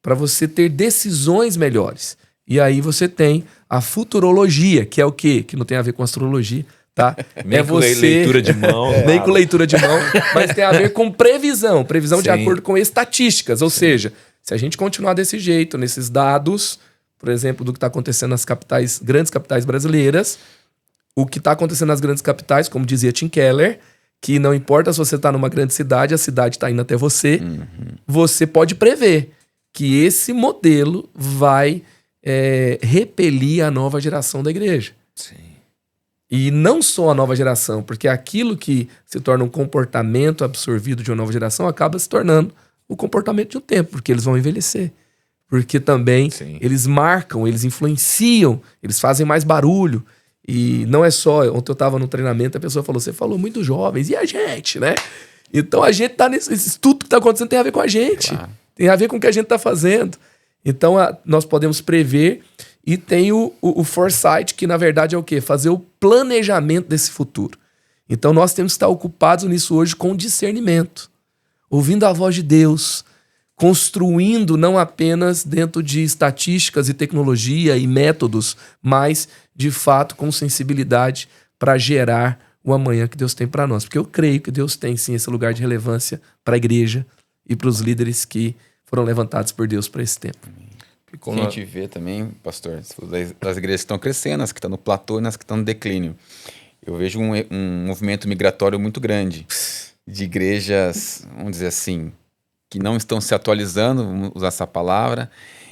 para você ter decisões melhores. E aí você tem a futurologia, que é o quê? Que não tem a ver com astrologia, tá? Nem com leitura de mão. Nem com leitura de mão, mas tem a ver com previsão de acordo com estatísticas. Ou seja, se a gente continuar desse jeito, nesses dados, por exemplo, do que está acontecendo nas grandes capitais brasileiras, o que está acontecendo nas grandes capitais, como dizia Tim Keller, que não importa se você está numa grande cidade, a cidade está indo até você, você pode prever que esse modelo vai repelir a nova geração da igreja. Sim. E não só a nova geração, porque aquilo que se torna um comportamento absorvido de uma nova geração acaba se tornando o comportamento de um tempo, porque eles vão envelhecer. Porque também eles marcam, eles influenciam, eles fazem mais barulho. E não é só... Ontem eu estava no treinamento, a pessoa falou, você falou muito jovens, e a gente, né? Então a gente tá nesse... Tudo que está acontecendo tem a ver com a gente. Claro. Tem a ver com o que a gente está fazendo. Então nós podemos prever e tem o foresight, que na verdade é o quê? Fazer o planejamento desse futuro. Então nós temos que estar ocupados nisso hoje com discernimento, ouvindo a voz de Deus, construindo não apenas dentro de estatísticas e tecnologia e métodos, mas de fato com sensibilidade para gerar o amanhã que Deus tem para nós. Porque eu creio que Deus tem sim esse lugar de relevância para a igreja e para os líderes que foram levantados por Deus para esse tempo. A gente vê também, pastor, das igrejas que estão crescendo, as que estão no platô e as que estão no declínio. Eu vejo um movimento migratório muito grande de igrejas, vamos dizer assim, que não estão se atualizando, vamos usar essa palavra,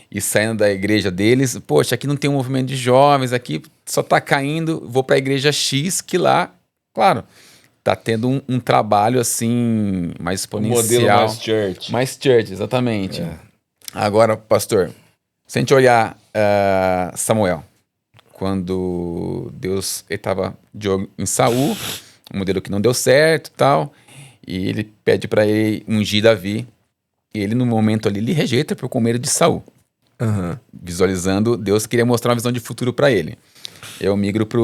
e saindo da igreja deles. Poxa, aqui não tem um movimento de jovens, aqui só está caindo, vou para a igreja X, que lá, claro, está tendo um trabalho assim mais exponencial. Um modelo mais church. Mais church, exatamente. Agora, pastor, se a gente olhar Samuel, quando Deus estava de olho em Saul, um modelo que não deu certo e tal, e ele pede para ele ungir Davi, e ele no momento ali, ele rejeita por com medo de Saul. Visualizando, Deus queria mostrar uma visão de futuro para ele. Eu migro para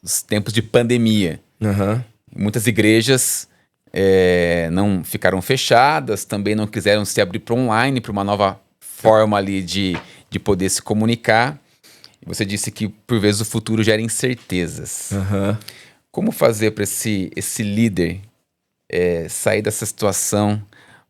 os tempos de pandemia. Muitas igrejas não ficaram fechadas, também não quiseram se abrir para online, para uma nova forma ali de poder se comunicar. Você disse que, por vezes, o futuro gera incertezas. Como fazer para esse líder sair dessa situação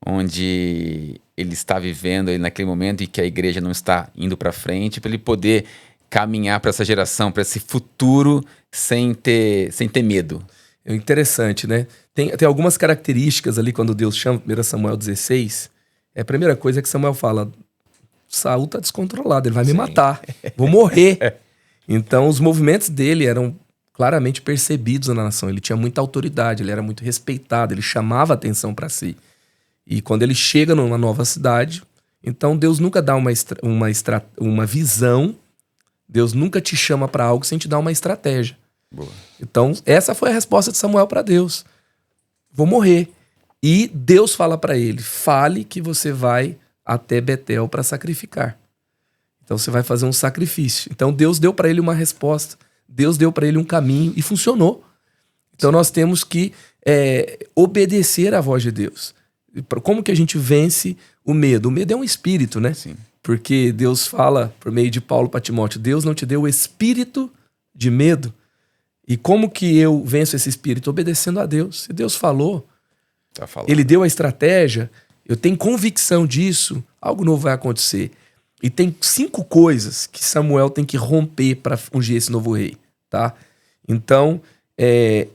onde ele está vivendo aí naquele momento e que a igreja não está indo para frente, para ele poder caminhar para essa geração, para esse futuro sem ter medo? É interessante, né? Tem algumas características ali quando Deus chama, 1 Samuel 16. A primeira coisa é que Samuel fala, Saul tá descontrolado, ele vai me matar, vou morrer. Então os movimentos dele eram claramente percebidos na nação, ele tinha muita autoridade, ele era muito respeitado, ele chamava atenção para si. E quando ele chega numa nova cidade, então Deus nunca dá uma visão, Deus nunca te chama para algo sem te dar uma estratégia. Boa. Então essa foi a resposta de Samuel para Deus, vou morrer. E Deus fala para ele, fale que você vai até Betel para sacrificar. Então você vai fazer um sacrifício. Então Deus deu para ele uma resposta, Deus deu para ele um caminho e funcionou. Então nós temos que obedecer à voz de Deus. Como que a gente vence o medo? O medo é um espírito, né? Sim. Porque Deus fala por meio de Paulo para Timóteo, Deus não te deu o espírito de medo. E como que eu venço esse espírito? Obedecendo a Deus. Se Deus falou, ele deu a estratégia, eu tenho convicção disso, algo novo vai acontecer. E tem 5 coisas que Samuel tem que romper para ungir esse novo rei, tá? Então,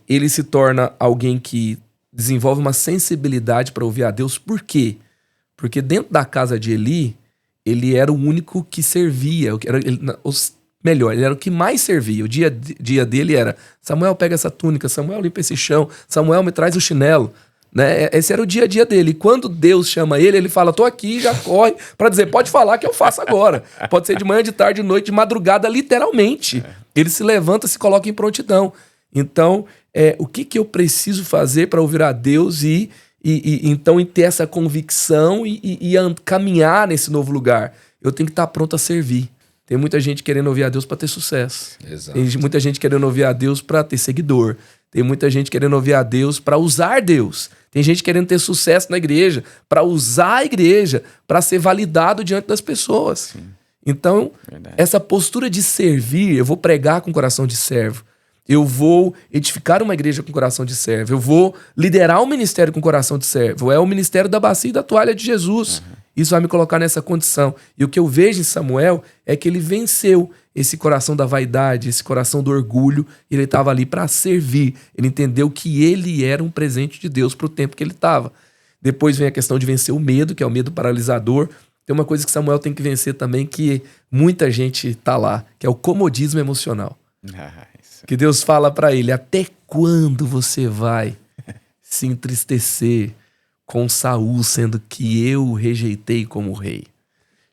ele se torna alguém que desenvolve uma sensibilidade para ouvir a Deus. Por quê? Porque dentro da casa de Eli, ele era o único que servia, ele era o que mais servia. O dia dele era, Samuel, pega essa túnica, Samuel, limpa esse chão, Samuel, me traz o chinelo. Né? Esse era o dia a dia dele. E quando Deus chama ele, ele fala, tô aqui, já corre, para dizer, pode falar que eu faço agora. Pode ser de manhã, de tarde, de noite, de madrugada, literalmente. Ele se levanta, se coloca em prontidão. Então, o que eu preciso fazer para ouvir a Deus e Então, em ter essa convicção e caminhar nesse novo lugar, eu tenho que estar pronto a servir. Tem muita gente querendo ouvir a Deus para ter sucesso. Exato. Tem muita gente querendo ouvir a Deus para ter seguidor. Tem muita gente querendo ouvir a Deus para usar Deus. Tem gente querendo ter sucesso na igreja, para usar a igreja, para ser validado diante das pessoas. Sim. Então, essa postura de servir, eu vou pregar com coração de servo. Eu vou edificar uma igreja com coração de servo. Eu vou liderar um ministério com coração de servo. É o ministério da bacia e da toalha de Jesus. Isso vai me colocar nessa condição. E o que eu vejo em Samuel é que ele venceu esse coração da vaidade, esse coração do orgulho. Ele estava ali para servir. Ele entendeu que ele era um presente de Deus para o tempo que ele estava. Depois vem a questão de vencer o medo, que é o medo paralisador. Tem uma coisa que Samuel tem que vencer também, que muita gente tá lá, que é o comodismo emocional. Que Deus fala para ele: até quando você vai se entristecer com Saul, sendo que eu o rejeitei como rei?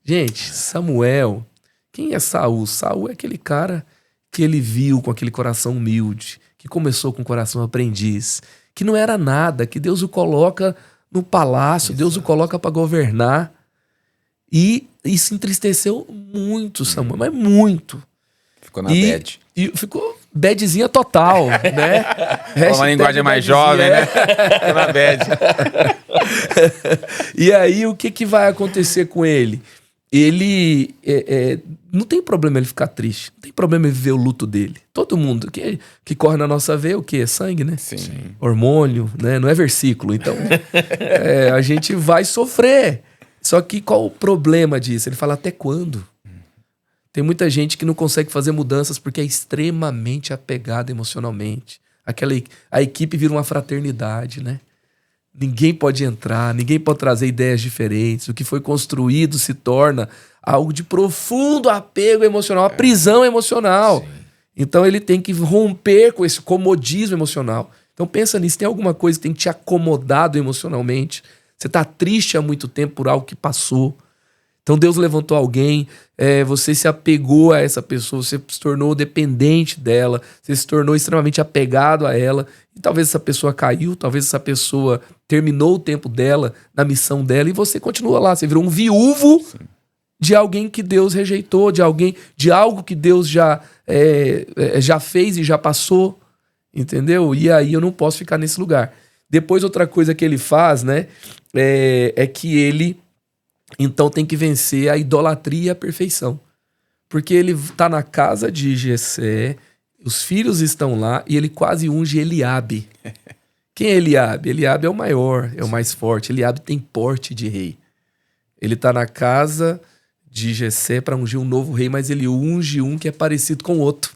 Gente, Samuel, quem é Saul? Saul é aquele cara que ele viu com aquele coração humilde, que começou com o coração aprendiz, que não era nada, que Deus o coloca no palácio, Deus o coloca para governar. E se entristeceu muito, Samuel, mas muito. Ficou na bad. E ficou badzinha total, né? Uma linguagem mais jovem, né? Ficou na bad. E aí, o que vai acontecer com ele? Ele não tem problema ele ficar triste, não tem problema ele viver o luto dele. Todo mundo que corre na nossa veia, o quê? É sangue, né? Sim. Hormônio, né? Não é versículo. Então, a gente vai sofrer. Só que qual o problema disso? Ele fala: até quando? Tem muita gente que não consegue fazer mudanças porque é extremamente apegada emocionalmente. A equipe vira uma fraternidade, né? Ninguém pode entrar, ninguém pode trazer ideias diferentes. O que foi construído se torna algo de profundo apego emocional, uma prisão emocional. Sim. Então ele tem que romper com esse comodismo emocional. Então pensa nisso, tem alguma coisa que tem te acomodado emocionalmente. Você está triste há muito tempo por algo que passou. Então Deus levantou alguém, você se apegou a essa pessoa, você se tornou dependente dela, você se tornou extremamente apegado a ela, e talvez essa pessoa caiu, talvez essa pessoa terminou o tempo dela, na missão dela, e você continua lá, você virou um viúvo. Sim. De alguém que Deus rejeitou, de algo que Deus já fez e já passou, entendeu? E aí eu não posso ficar nesse lugar. Depois outra coisa que ele faz, né, é que ele então tem que vencer a idolatria e a perfeição. Porque ele está na casa de Jessé, os filhos estão lá e ele quase unge Eliabe. Quem é Eliabe? Eliabe é o maior, é o mais forte. Eliabe tem porte de rei. Ele está na casa de Jessé para ungir um novo rei, mas ele unge um que é parecido com o outro.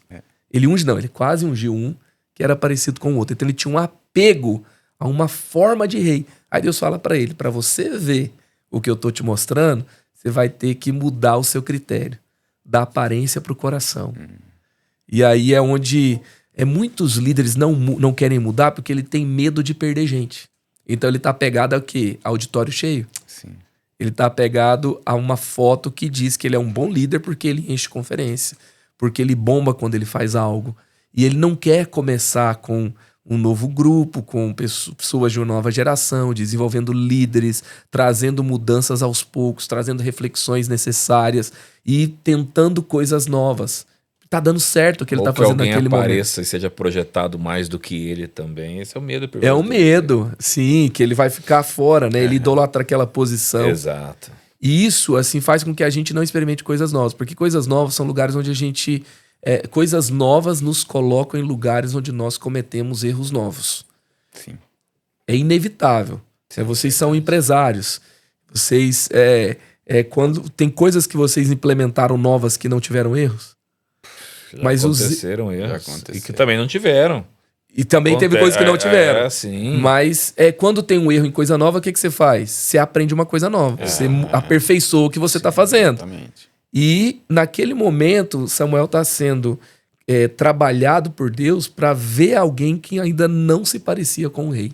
Ele quase ungiu um que era parecido com o outro. Então ele tinha um apego a uma forma de rei. Aí Deus fala para ele: para você ver o que eu tô te mostrando, você vai ter que mudar o seu critério, da aparência para o coração. E aí é onde muitos líderes não querem mudar porque ele tem medo de perder gente. Então ele tá apegado ao quê? Auditório cheio. Sim. Ele tá apegado a uma foto que diz que ele é um bom líder porque ele enche conferência, porque ele bomba quando ele faz algo. E ele não quer começar com um novo grupo, com pessoas de uma nova geração, desenvolvendo líderes, trazendo mudanças aos poucos, trazendo reflexões necessárias e tentando coisas novas. Tá dando certo o que ele tá fazendo naquele momento. Ou que alguém apareça e seja projetado mais do que ele também. Esse é o medo. É o medo, sim, que ele vai ficar fora, né? Ele idolatra aquela posição. Exato. E isso, assim, faz com que a gente não experimente coisas novas, porque coisas novas são lugares onde a gente... coisas novas nos colocam em lugares onde nós cometemos erros novos. Sim. É inevitável. Vocês são empresários. Vocês... quando tem coisas que vocês implementaram novas que não tiveram erros. Mas aconteceram erros. E que também não tiveram. E também teve coisas que não tiveram. Sim. Mas quando tem um erro em coisa nova, o que você faz? Você aprende uma coisa nova. Você aperfeiçoa o que você está fazendo. Exatamente. E naquele momento, Samuel está sendo trabalhado por Deus para ver alguém que ainda não se parecia com o rei.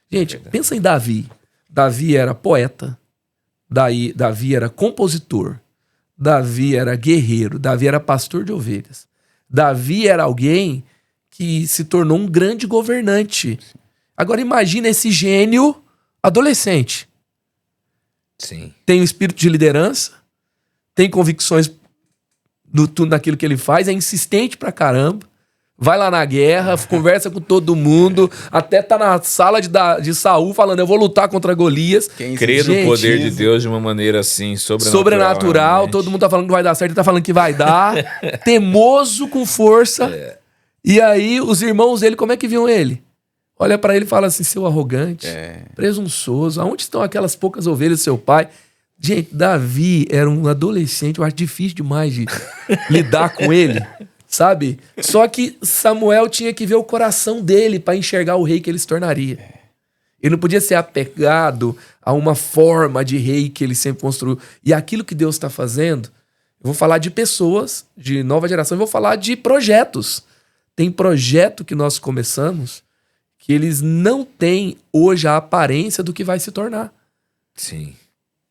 Gente, pensa em Davi. Davi era poeta. Davi era compositor. Davi era guerreiro. Davi era pastor de ovelhas. Davi era alguém que se tornou um grande governante. Agora imagina esse gênio Adolescente. Sim. Tem o espírito de liderança, tem convicções naquilo que ele faz, é insistente pra caramba, vai lá na guerra, conversa com todo mundo, até tá na sala de Saul falando, eu vou lutar contra Golias. Crê no poder de Deus de uma maneira assim, sobrenatural, todo mundo tá falando que vai dar certo, ele tá falando que vai dar, temoso com força. E aí os irmãos dele, como é que viam ele? Olha pra ele e fala assim, seu arrogante, presunçoso, aonde estão aquelas poucas ovelhas do seu pai? Gente, Davi era um adolescente, eu acho difícil demais de lidar com ele, sabe? Só que Samuel tinha que ver o coração dele para enxergar o rei que ele se tornaria. Ele não podia ser apegado a uma forma de rei que ele sempre construiu. E aquilo que Deus está fazendo, eu vou falar de pessoas, de nova geração, eu vou falar de projetos. Tem projeto que nós começamos que eles não têm hoje a aparência do que vai se tornar. Sim.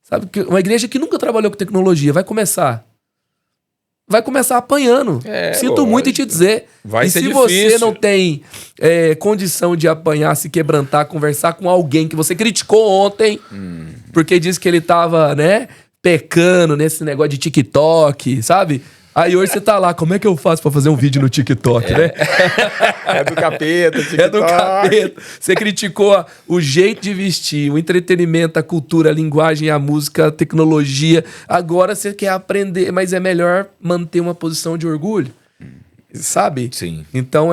Sabe, uma igreja que nunca trabalhou com tecnologia vai começar apanhando. Sinto muito em te dizer. Vai ser se difícil. Você não tem condição de apanhar, se quebrantar, conversar com alguém que você criticou ontem, porque disse que ele tava, pecando nesse negócio de TikTok, sabe? Aí hoje você tá lá, como é que eu faço pra fazer um vídeo no TikTok, né? É do capeta, TikTok. É do capeta. Você criticou o jeito de vestir, o entretenimento, a cultura, a linguagem, a música, a tecnologia. Agora você quer aprender, mas é melhor manter uma posição de orgulho, sabe? Sim. Então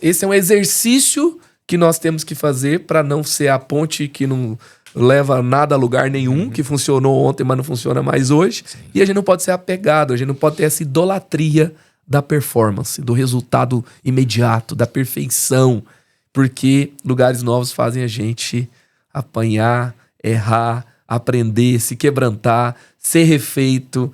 esse é um exercício que nós temos que fazer para não ser a ponte que não leva nada a lugar nenhum, que funcionou ontem, mas não funciona mais hoje. Sim. E a gente não pode ser apegado, a gente não pode ter essa idolatria da performance, do resultado imediato, da perfeição, porque lugares novos fazem a gente apanhar, errar, aprender, se quebrantar, ser refeito,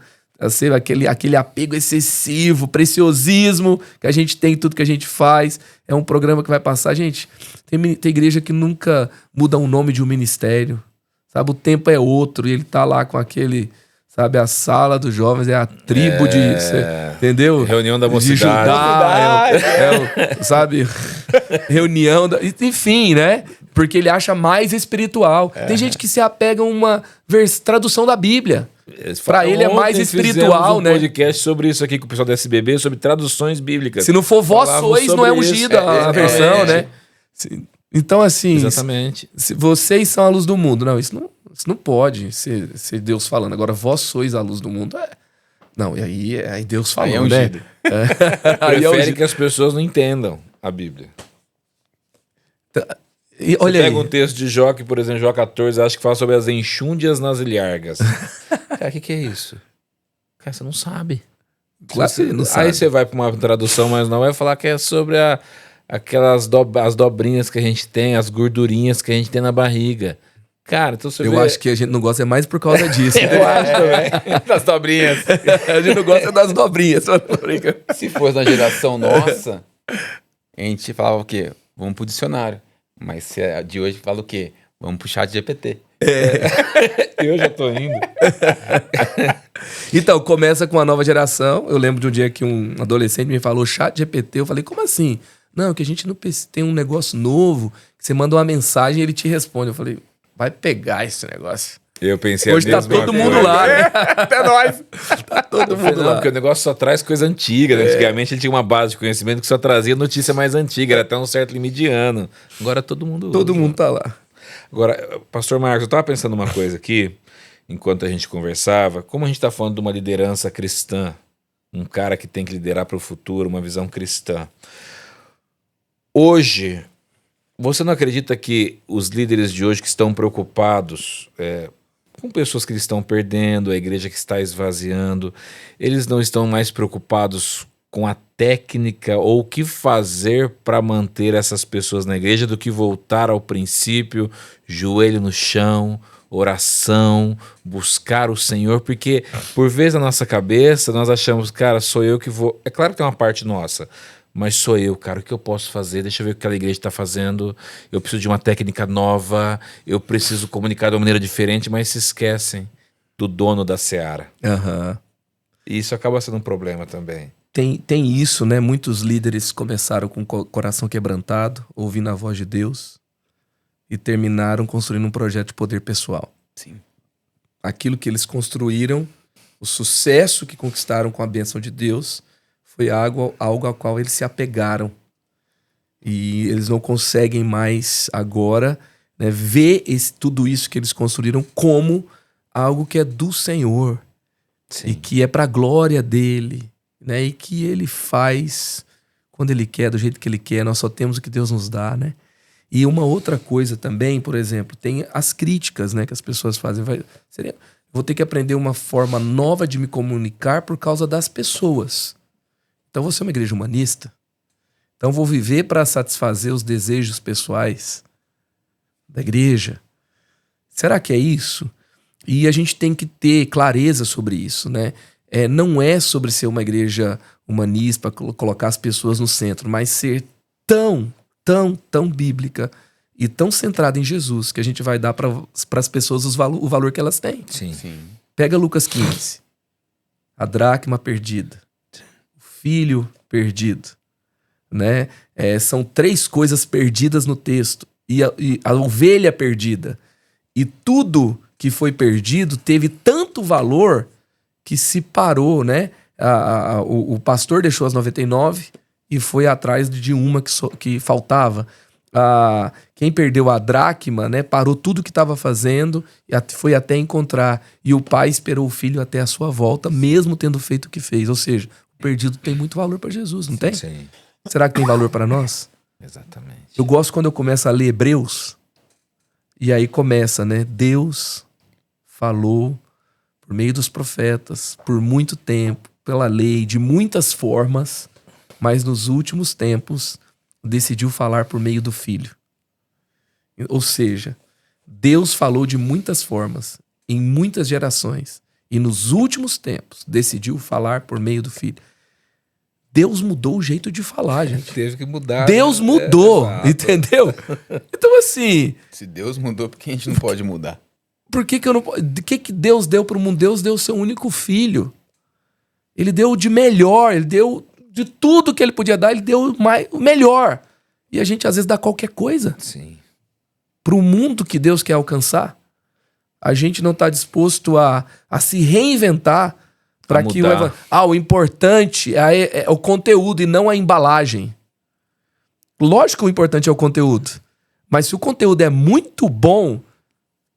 ser aquele apego excessivo, preciosismo que a gente tem em tudo que a gente faz. É um programa que vai passar. Gente, tem igreja que nunca muda o nome de um ministério, sabe? O tempo é outro e ele tá lá com aquele, sabe? A sala dos jovens é a tribo entendeu? Reunião da mocidade. De Judá, sabe? Reunião, enfim, né? Porque ele acha mais espiritual. Tem gente que se apega a uma tradução da Bíblia. Pra ele é mais espiritual, né? Um podcast sobre isso aqui com o pessoal da SBB, sobre traduções bíblicas. Se não for vós sois, não é ungida a versão, né? Então, assim... Exatamente. Vocês são a luz do mundo. Não, isso não pode ser Deus falando. Agora, vós sois a luz do mundo. Não, e aí Deus falando, aí é ungido. Prefere que as pessoas não entendam a Bíblia. E, olha, pega um texto de Jó, que, por exemplo, Jó 14, acho que fala sobre as enxúndias nas ilhargas. Cara, o que é isso? Cara, você não sabe. Claro que não sabe. Aí você vai para uma tradução, mas não vai falar que é sobre as dobrinhas que a gente tem, as gordurinhas que a gente tem na barriga. Cara, então você Eu acho que a gente não gosta mais por causa disso. Eu acho também. Das dobrinhas. A gente não gosta das dobrinhas. Se fosse na geração nossa, a gente falava o quê? Vamos pro dicionário. Mas se é de hoje, fala o quê? Vamos pro chat GPT. Eu já tô indo. Então, começa com a nova geração. Eu lembro de um dia que um adolescente me falou chat GPT. Eu falei, como assim? Não, que a gente não tem um negócio novo, que você manda uma mensagem e ele te responde. Eu falei, vai pegar esse negócio. Eu pensei hoje tá todo mundo lá, né? Até nós. Tá todo mundo lá. Porque o negócio só traz coisa antiga, né? Antigamente ele tinha uma base de conhecimento que só trazia notícia mais antiga, era até um certo limite de ano. Agora todo mundo tá lá. Agora, Pastor Marcos, eu tava pensando uma coisa aqui, enquanto a gente conversava, como a gente tá falando de uma liderança cristã, um cara que tem que liderar para o futuro, uma visão cristã. Hoje, você não acredita que os líderes de hoje que estão preocupados com pessoas que eles estão perdendo, a igreja que está esvaziando, eles não estão mais preocupados com a técnica ou o que fazer para manter essas pessoas na igreja do que voltar ao princípio, joelho no chão, oração, buscar o Senhor, porque por vezes na nossa cabeça nós achamos, cara, sou eu que vou... É claro que tem uma parte nossa, mas sou eu, cara, o que eu posso fazer? Deixa eu ver o que aquela igreja está fazendo, eu preciso de uma técnica nova, eu preciso comunicar de uma maneira diferente, mas se esquecem do dono da seara. E isso acaba sendo um problema também. Tem isso, né? Muitos líderes começaram com o coração quebrantado, ouvindo a voz de Deus. e terminaram construindo um projeto de poder pessoal. Sim. Aquilo que eles construíram, o sucesso que conquistaram com a bênção de Deus, foi algo ao qual eles se apegaram. E eles não conseguem mais agora, né, ver tudo isso que eles construíram como algo que é do Senhor. Sim. E que é para a glória dele, né? E que ele faz quando ele quer, do jeito que ele quer. Nós só temos o que Deus nos dá, né? E uma outra coisa também, por exemplo, tem as críticas, né, que as pessoas fazem. Vou ter que aprender uma forma nova de me comunicar por causa das pessoas. Então você é uma igreja humanista? Então vou viver para satisfazer os desejos pessoais da igreja? Será que é isso? E a gente tem que ter clareza sobre isso, né? Não é sobre ser uma igreja humanista, colocar as pessoas no centro, mas ser tão bíblica e tão centrada em Jesus que a gente vai dar para as pessoas o valor que elas têm. Sim. Pega Lucas 15. A dracma perdida. O filho perdido. Né? São 3 coisas perdidas no texto. E a ovelha perdida. E tudo que foi perdido teve tanto valor que se parou, né? O pastor deixou as 99 e foi atrás de uma que faltava. Quem perdeu a dracma, né, parou tudo que estava fazendo e foi até encontrar. E o pai esperou o filho até a sua volta, mesmo tendo feito o que fez. Ou seja, o perdido tem muito valor para Jesus, não tem? Sim. Será que tem valor para nós? Exatamente. Eu gosto quando eu começo a ler Hebreus, e aí começa, né? Deus falou por meio dos profetas, por muito tempo, pela lei, de muitas formas, mas nos últimos tempos decidiu falar por meio do Filho. Ou seja, Deus falou de muitas formas, em muitas gerações, e nos últimos tempos decidiu falar por meio do Filho. Deus mudou o jeito de falar, gente. Teve que mudar. Deus mudou, entendeu? Então, assim... Se Deus mudou, por que a gente não pode mudar? Por que eu não... O que Deus deu para o mundo? Deus deu o seu único filho. Ele deu de melhor, ele deu de tudo que ele podia dar, ele deu o melhor. E a gente, às vezes, dá qualquer coisa. Sim. Para o mundo que Deus quer alcançar. A gente não está disposto a se reinventar para que o importante é o conteúdo e não a embalagem. Lógico que o importante é o conteúdo. Mas se o conteúdo é muito bom,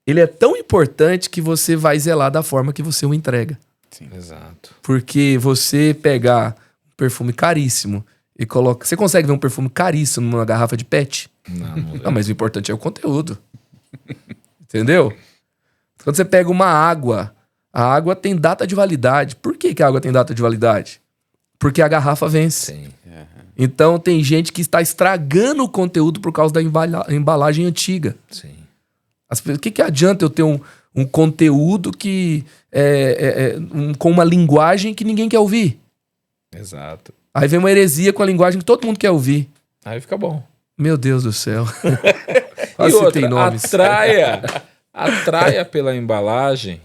ele é tão importante que você vai zelar da forma que você o entrega. Sim. Exato. Porque você pegar um perfume caríssimo e coloca... Você consegue ver um perfume caríssimo numa garrafa de PET? Não, mas o importante é o conteúdo. Entendeu? Quando você pega uma água, a água tem data de validade. Por que a água tem data de validade? Porque a garrafa vence. Sim. Então tem gente que está estragando o conteúdo por causa da embalagem antiga. Sim. O que adianta eu ter um conteúdo que com uma linguagem que ninguém quer ouvir? Exato. Aí vem uma heresia com a linguagem que todo mundo quer ouvir. Aí fica bom. Meu Deus do céu. E outra, atraia pela embalagem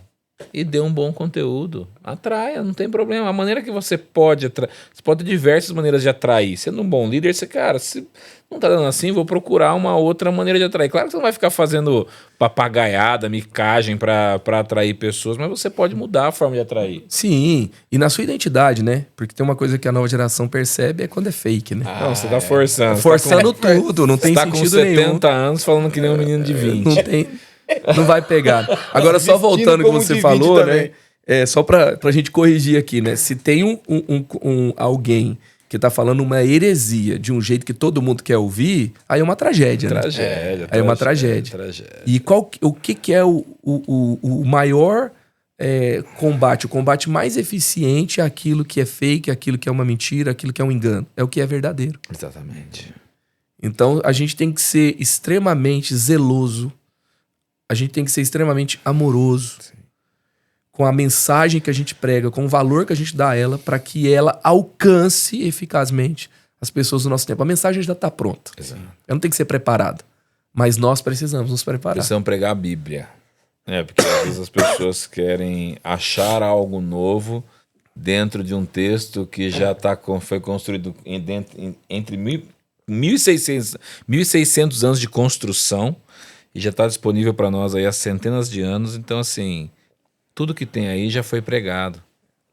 e dê um bom conteúdo. Atraia, não tem problema. A maneira que você pode atrair... Você pode ter diversas maneiras de atrair. Sendo um bom líder, você, cara, se não tá dando assim, vou procurar uma outra maneira de atrair. Claro que você não vai ficar fazendo papagaiada, micagem pra atrair pessoas, mas você pode mudar a forma de atrair. Sim, e na sua identidade, né? Porque tem uma coisa que a nova geração percebe é quando é fake, né? Não, você tá forçando. Forçando tudo, não tem você tá sentido com 70 nenhum. anos falando que nem um menino de 20. Não tem... Não vai pegar. Agora, só voltando ao que você falou, né? Só pra gente corrigir aqui, né? Se tem alguém que tá falando uma heresia de um jeito que todo mundo quer ouvir, aí é uma tragédia, né? Aí é uma tragédia. E o que é o maior combate? O combate mais eficiente é aquilo que é fake, aquilo que é uma mentira, aquilo que é um engano. É o que é verdadeiro. Exatamente. Então, a gente tem que ser extremamente zeloso. A gente tem que ser extremamente amoroso. Sim. Com a mensagem que a gente prega, com o valor que a gente dá a ela, para que ela alcance eficazmente as pessoas do nosso tempo. A mensagem já está pronta. Exato. Ela não tem que ser preparada. Mas nós precisamos nos preparar. Precisamos pregar a Bíblia. Porque às vezes as pessoas querem achar algo novo dentro de um texto que já foi construído entre 1.600 anos de construção. e já está disponível para nós aí há centenas de anos. Então, assim, tudo que tem aí já foi pregado.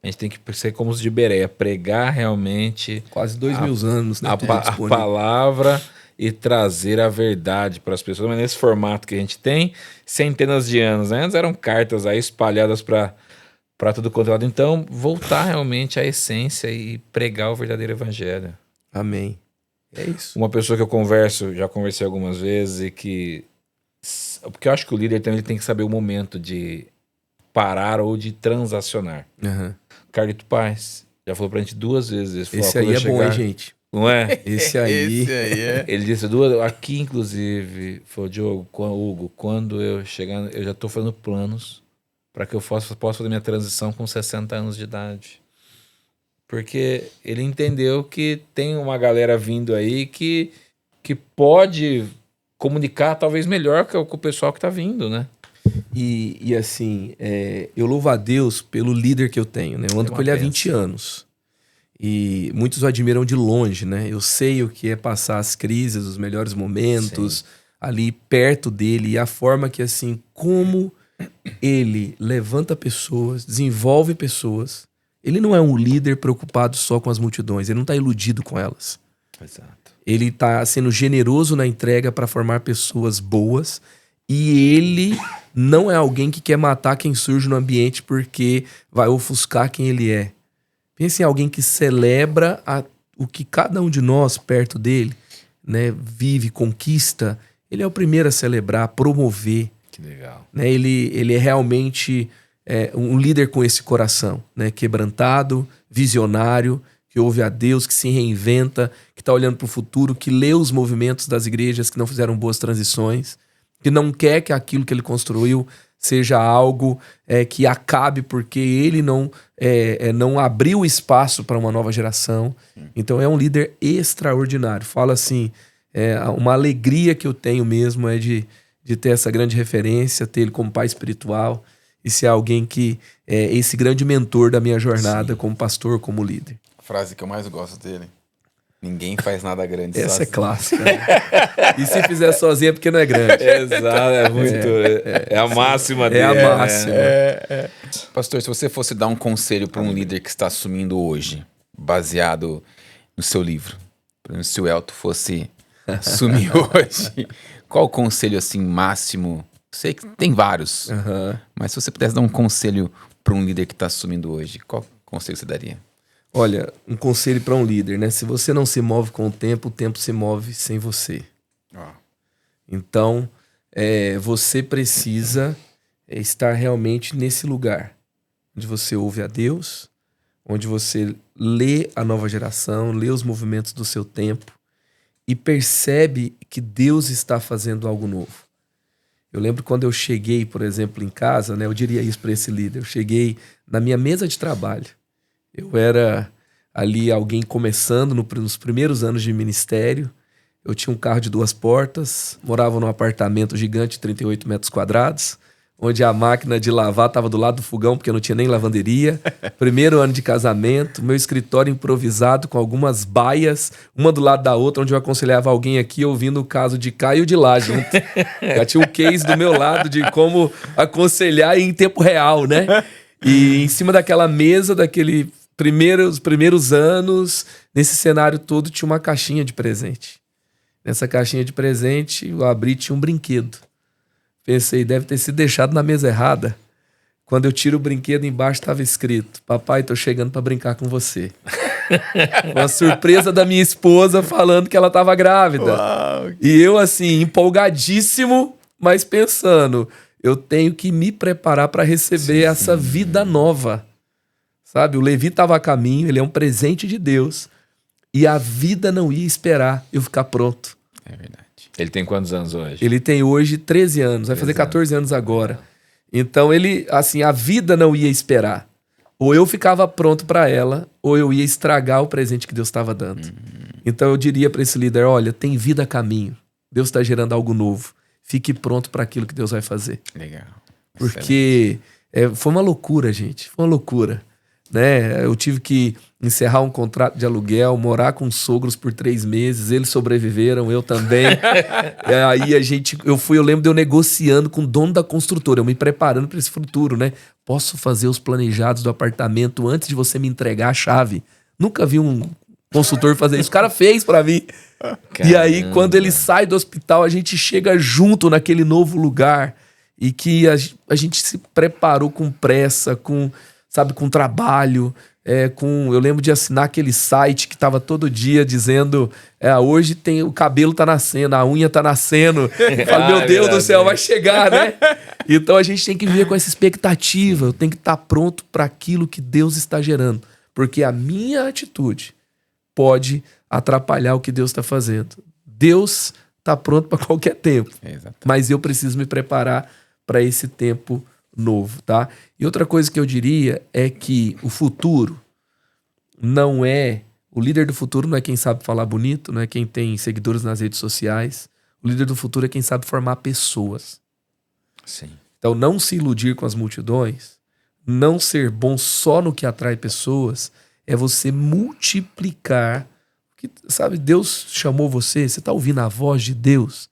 A gente tem que ser como os de Bereia, pregar realmente Quase 2000 anos, né? a palavra e trazer a verdade para as pessoas. Mas nesse formato que a gente tem, centenas de anos, né? Antes eram cartas aí espalhadas para tudo quanto é lado. Então, voltar realmente à essência e pregar o verdadeiro evangelho. Amém. É isso. Uma pessoa que eu já conversei algumas vezes e que... Porque eu acho que o líder também tem que saber o momento de parar ou de transacionar. Uhum. Carlito Paz já falou pra gente 2 vezes. Esse aí é bom, hein, gente? Não é? Esse aí é. Ele disse 2, aqui inclusive, falou, Diogo, Hugo, quando eu chegar, eu já tô fazendo planos para que eu possa fazer minha transição com 60 anos de idade. Porque ele entendeu que tem uma galera vindo aí que pode comunicar talvez melhor que o pessoal que tá vindo, né? E assim, eu louvo a Deus pelo líder que eu tenho, né? Eu ando com ele há 20 anos. E muitos o admiram de longe, né? Eu sei o que é passar as crises, os melhores momentos, sim, ali perto dele. E a forma que, assim, como ele levanta pessoas, desenvolve pessoas. Ele não é um líder preocupado só com as multidões, ele não está iludido com elas. Exato. Ele está sendo generoso na entrega para formar pessoas boas. E ele não é alguém que quer matar quem surge no ambiente porque vai ofuscar quem ele é. Pense em alguém que celebra o que cada um de nós perto dele, né, vive, conquista. Ele é o primeiro a celebrar, a promover. Que legal. Né, ele é realmente um líder com esse coração, né, quebrantado, visionário, que ouve a Deus, que se reinventa, que está olhando para o futuro, que lê os movimentos das igrejas que não fizeram boas transições, que não quer que aquilo que ele construiu seja algo que acabe porque ele não abriu espaço para uma nova geração. Então é um líder extraordinário. Fala assim, uma alegria que eu tenho mesmo é de ter essa grande referência, ter ele como pai espiritual e ser alguém que é esse grande mentor da minha jornada, sim, como pastor, como líder. A frase que eu mais gosto dele: ninguém faz nada grande sozinho. Essa é clássica. Né? E se fizer sozinho é porque não é grande. Exato, é muito. É a máxima dele. É a máxima. Pastor, se você fosse dar um conselho para um líder que está assumindo hoje, baseado no seu livro, por exemplo, se o Elton fosse assumir hoje, qual o conselho assim máximo? Sei que tem vários, mas se você pudesse dar um conselho para um líder que está assumindo hoje, qual conselho você daria? Olha, um conselho para um líder, né? Se você não se move com o tempo se move sem você. Então, você precisa estar realmente nesse lugar, onde você ouve a Deus, onde você lê a nova geração, lê os movimentos do seu tempo e percebe que Deus está fazendo algo novo. Eu lembro quando eu cheguei, por exemplo, em casa, né? Eu diria isso para esse líder. Eu cheguei na minha mesa de trabalho. Eu era ali alguém começando nos primeiros anos de ministério. Eu tinha um carro de 2 portas, morava num apartamento gigante de 38 metros quadrados, onde a máquina de lavar estava do lado do fogão, porque não tinha nem lavanderia. Primeiro ano de casamento, meu escritório improvisado com algumas baias, uma do lado da outra, onde eu aconselhava alguém aqui ouvindo o caso de cá e o de lá junto. Já tinha um case do meu lado de como aconselhar em tempo real, né? E em cima daquela mesa, os primeiros anos, nesse cenário todo, tinha uma caixinha de presente. Nessa caixinha de presente, eu abri, tinha um brinquedo. Pensei, deve ter sido deixado na mesa errada. Quando eu tiro o brinquedo, embaixo estava escrito: papai, tô chegando para brincar com você. Uma surpresa da minha esposa falando que ela estava grávida. Uau. E eu, assim, empolgadíssimo, mas pensando, eu tenho que me preparar para receber essa vida nova. Sabe, o Levi estava a caminho, ele é um presente de Deus. E a vida não ia esperar eu ficar pronto. É verdade. Ele tem quantos anos hoje? Ele tem hoje 13 anos, vai fazer 14 anos agora. Então ele, assim, a vida não ia esperar. Ou eu ficava pronto para ela, ou eu ia estragar o presente que Deus estava dando. Então eu diria para esse líder: olha, tem vida a caminho. Deus está gerando algo novo. Fique pronto para aquilo que Deus vai fazer. Legal. Porque foi uma loucura, gente. Foi uma loucura. né? Eu tive que encerrar um contrato de aluguel, morar com os sogros por 3 meses, eles sobreviveram, eu também. Aí eu lembro de eu negociando com o dono da construtora, eu me preparando para esse futuro, né? Posso fazer os planejados do apartamento antes de você me entregar a chave? Nunca vi um consultor fazer isso. O cara fez para mim. Caramba. E aí, quando ele sai do hospital, a gente chega junto naquele novo lugar e que a gente se preparou com pressa, com trabalho. Eu lembro de assinar aquele site que tava todo dia dizendo hoje o cabelo tá nascendo, a unha tá nascendo. Eu falo, meu Deus do céu, vai chegar, né? Então a gente tem que viver com essa expectativa. Eu tenho que estar pronto para aquilo que Deus está gerando. Porque a minha atitude pode atrapalhar o que Deus está fazendo. Deus está pronto para qualquer tempo. Mas eu preciso me preparar para esse tempo novo, tá? E outra coisa que eu diria é que o futuro não é... O líder do futuro não é quem sabe falar bonito, não é quem tem seguidores nas redes sociais. O líder do futuro é quem sabe formar pessoas. Sim. Então, não se iludir com as multidões, não ser bom só no que atrai pessoas, é você multiplicar. Sabe, Deus chamou você está ouvindo a voz de Deus.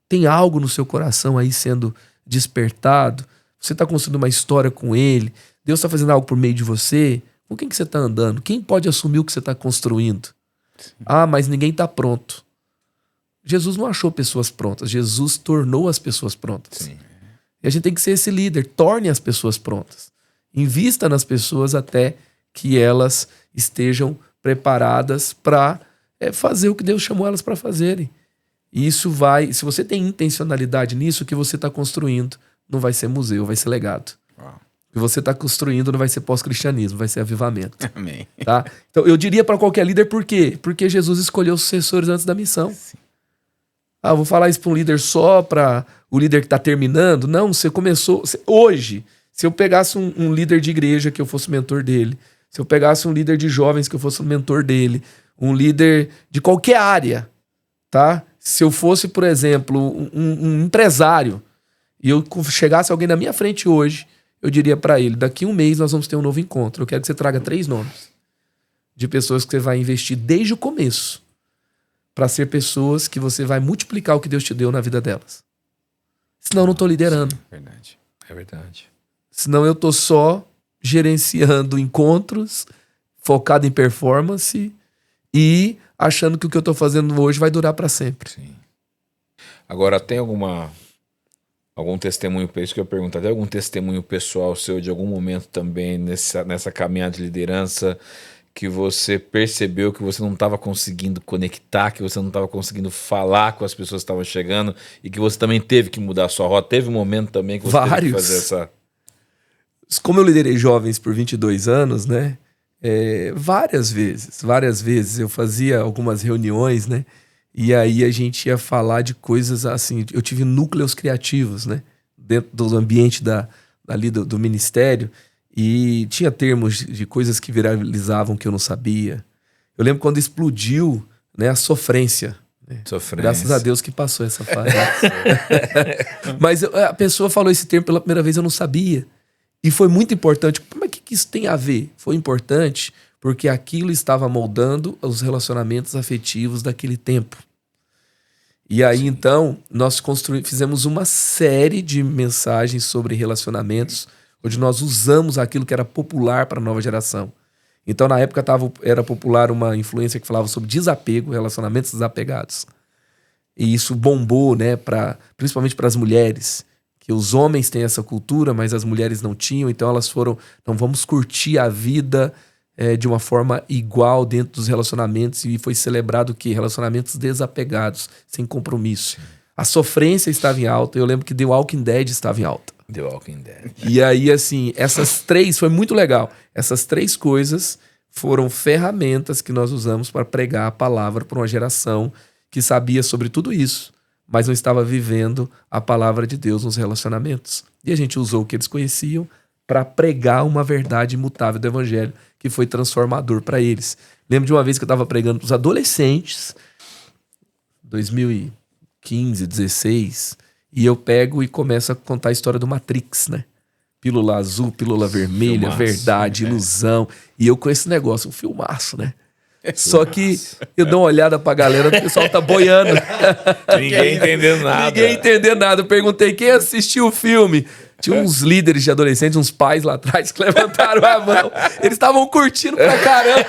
Tem algo no seu coração aí sendo despertado. Você está construindo uma história com Ele. Deus está fazendo algo por meio de você. Com quem que você está andando? Quem pode assumir o que você está construindo? Sim. Mas ninguém está pronto. Jesus não achou pessoas prontas. Jesus tornou as pessoas prontas. Sim. E a gente tem que ser esse líder. Torne as pessoas prontas. Invista nas pessoas até que elas estejam preparadas para fazer o que Deus chamou elas para fazerem. E isso vai... Se você tem intencionalidade nisso, o que você está construindo não vai ser museu, vai ser legado. Uau. O que você está construindo não vai ser pós-cristianismo, vai ser avivamento. Amém. Tá? Então, eu diria para qualquer líder, por quê? Porque Jesus escolheu os sucessores antes da missão. Sim. Eu vou falar isso para um líder só para o líder que está terminando? Não, você começou... Hoje, se eu pegasse um líder de igreja que eu fosse mentor dele, se eu pegasse um líder de jovens que eu fosse o mentor dele, um líder de qualquer área, tá? Se eu fosse, por exemplo, um empresário, e eu chegasse alguém na minha frente hoje, eu diria para ele, daqui 1 mês nós vamos ter um novo encontro. Eu quero que você traga 3 nomes de pessoas que você vai investir desde o começo para ser pessoas que você vai multiplicar o que Deus te deu na vida delas. Senão eu não estou liderando. Verdade. É verdade. Senão eu estou só gerenciando encontros, focado em performance e achando que o que eu estou fazendo hoje vai durar para sempre. Sim. Agora, tem algum testemunho, isso que eu pergunto, tem algum testemunho pessoal seu de algum momento também nessa caminhada de liderança que você percebeu que você não estava conseguindo conectar, que você não estava conseguindo falar com as pessoas que estavam chegando e que você também teve que mudar a sua rota? Teve um momento também que você teve que fazer essa... Como eu liderei jovens por 22 anos, né? Várias vezes eu fazia algumas reuniões, né? E aí a gente ia falar de coisas assim. Eu tive núcleos criativos, né? Dentro do ambiente ali do ministério. E tinha termos de coisas que viralizavam que eu não sabia. Eu lembro quando explodiu, né, a sofrência. Graças a Deus que passou essa fase. Mas a pessoa falou esse termo pela primeira vez, eu não sabia. E foi muito importante. Mas o que isso tem a ver? Foi importante porque aquilo estava moldando os relacionamentos afetivos daquele tempo. E aí, então, nós fizemos uma série de mensagens sobre relacionamentos, onde nós usamos aquilo que era popular para a nova geração. Então, na época, era popular uma influência que falava sobre desapego, relacionamentos desapegados. E isso bombou, né, principalmente para as mulheres, que os homens têm essa cultura, mas as mulheres não tinham. Então, elas foram, então vamos curtir a vida de uma forma igual dentro dos relacionamentos. E foi celebrado que relacionamentos desapegados, sem compromisso. A sofrência estava em alta. Eu lembro que The Walking Dead estava em alta. The Walking Dead. E aí, assim, foi muito legal. Essas 3 coisas foram ferramentas que nós usamos para pregar a palavra para uma geração que sabia sobre tudo isso, mas não estava vivendo a palavra de Deus nos relacionamentos. E a gente usou o que eles conheciam para pregar uma verdade imutável do evangelho, que foi transformador para eles. Lembro de uma vez que eu estava pregando para os adolescentes, 2015, 16, e eu pego e começo a contar a história do Matrix, né? Pílula azul, pílula vermelha, Filmaço, verdade, ilusão. E eu com esse negócio, um filmaço, né? Só que eu dou uma olhada pra galera, o pessoal tá boiando. Ninguém entendendo nada. Ninguém entendendo nada. Eu perguntei quem assistiu o filme. Tinha uns líderes de adolescentes, uns pais lá atrás que levantaram a mão. Eles estavam curtindo pra caramba.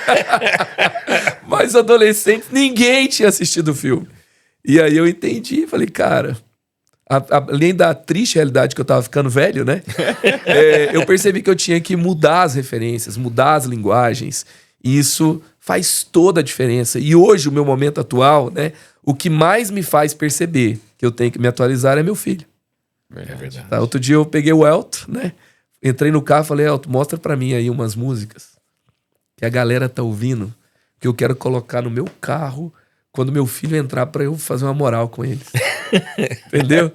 Mas adolescentes, ninguém tinha assistido o filme. E aí eu entendi, falei, cara, além da triste realidade que eu tava ficando velho, né? Eu percebi que eu tinha que mudar as referências, mudar as linguagens. E isso faz toda a diferença. E hoje, o meu momento atual, né? O que mais me faz perceber que eu tenho que me atualizar é meu filho. É verdade. Tá, outro dia eu peguei o Elton, né? Entrei no carro e falei, Elton, mostra pra mim aí umas músicas que a galera tá ouvindo, que eu quero colocar no meu carro quando meu filho entrar pra eu fazer uma moral com eles. Entendeu?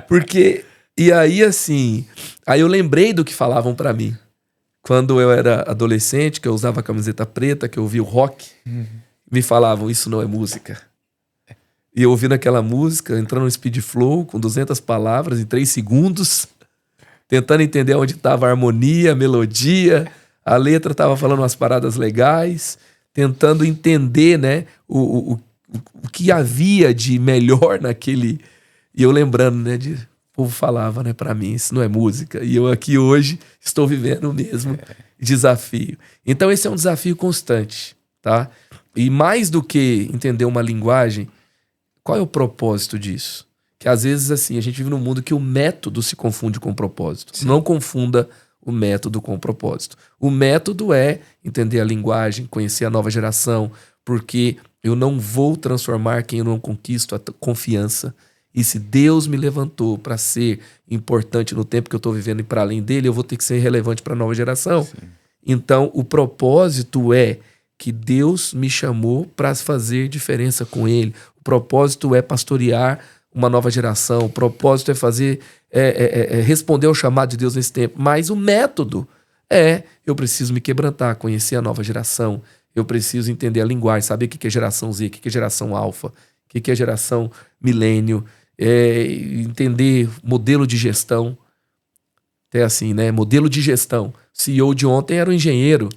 Porque, e aí assim, aí eu lembrei do que falavam pra mim. Quando eu era adolescente, que eu usava a camiseta preta, que eu ouvia o rock, me falavam, isso não é música. E eu ouvindo aquela música, entrando no speed flow, com 200 palavras, em 3 segundos, tentando entender onde estava a harmonia, a melodia, a letra estava falando umas paradas legais, tentando entender, né, o que havia de melhor naquele... E eu lembrando, né, o povo falava, né, pra mim, isso não é música. E eu aqui hoje estou vivendo o mesmo desafio. Então esse é um desafio constante, tá? E mais do que entender uma linguagem, qual é o propósito disso? Que às vezes, assim, a gente vive num mundo que o método se confunde com o propósito. Sim. Não confunda o método com o propósito. O método é entender a linguagem, conhecer a nova geração, porque eu não vou transformar quem eu não conquisto a confiança. E se Deus me levantou para ser importante no tempo que eu estou vivendo e para além dele, eu vou ter que ser relevante para a nova geração. Sim. Então, o propósito é que Deus me chamou para fazer diferença com ele. O propósito é pastorear uma nova geração. O propósito é fazer, responder ao chamado de Deus nesse tempo. Mas o método eu preciso me quebrantar, conhecer a nova geração. Eu preciso entender a linguagem, saber o que é geração Z, o que é geração alfa, o que é geração milênio, entender modelo de gestão. Até assim, né? Modelo de gestão. O CEO de ontem era um engenheiro,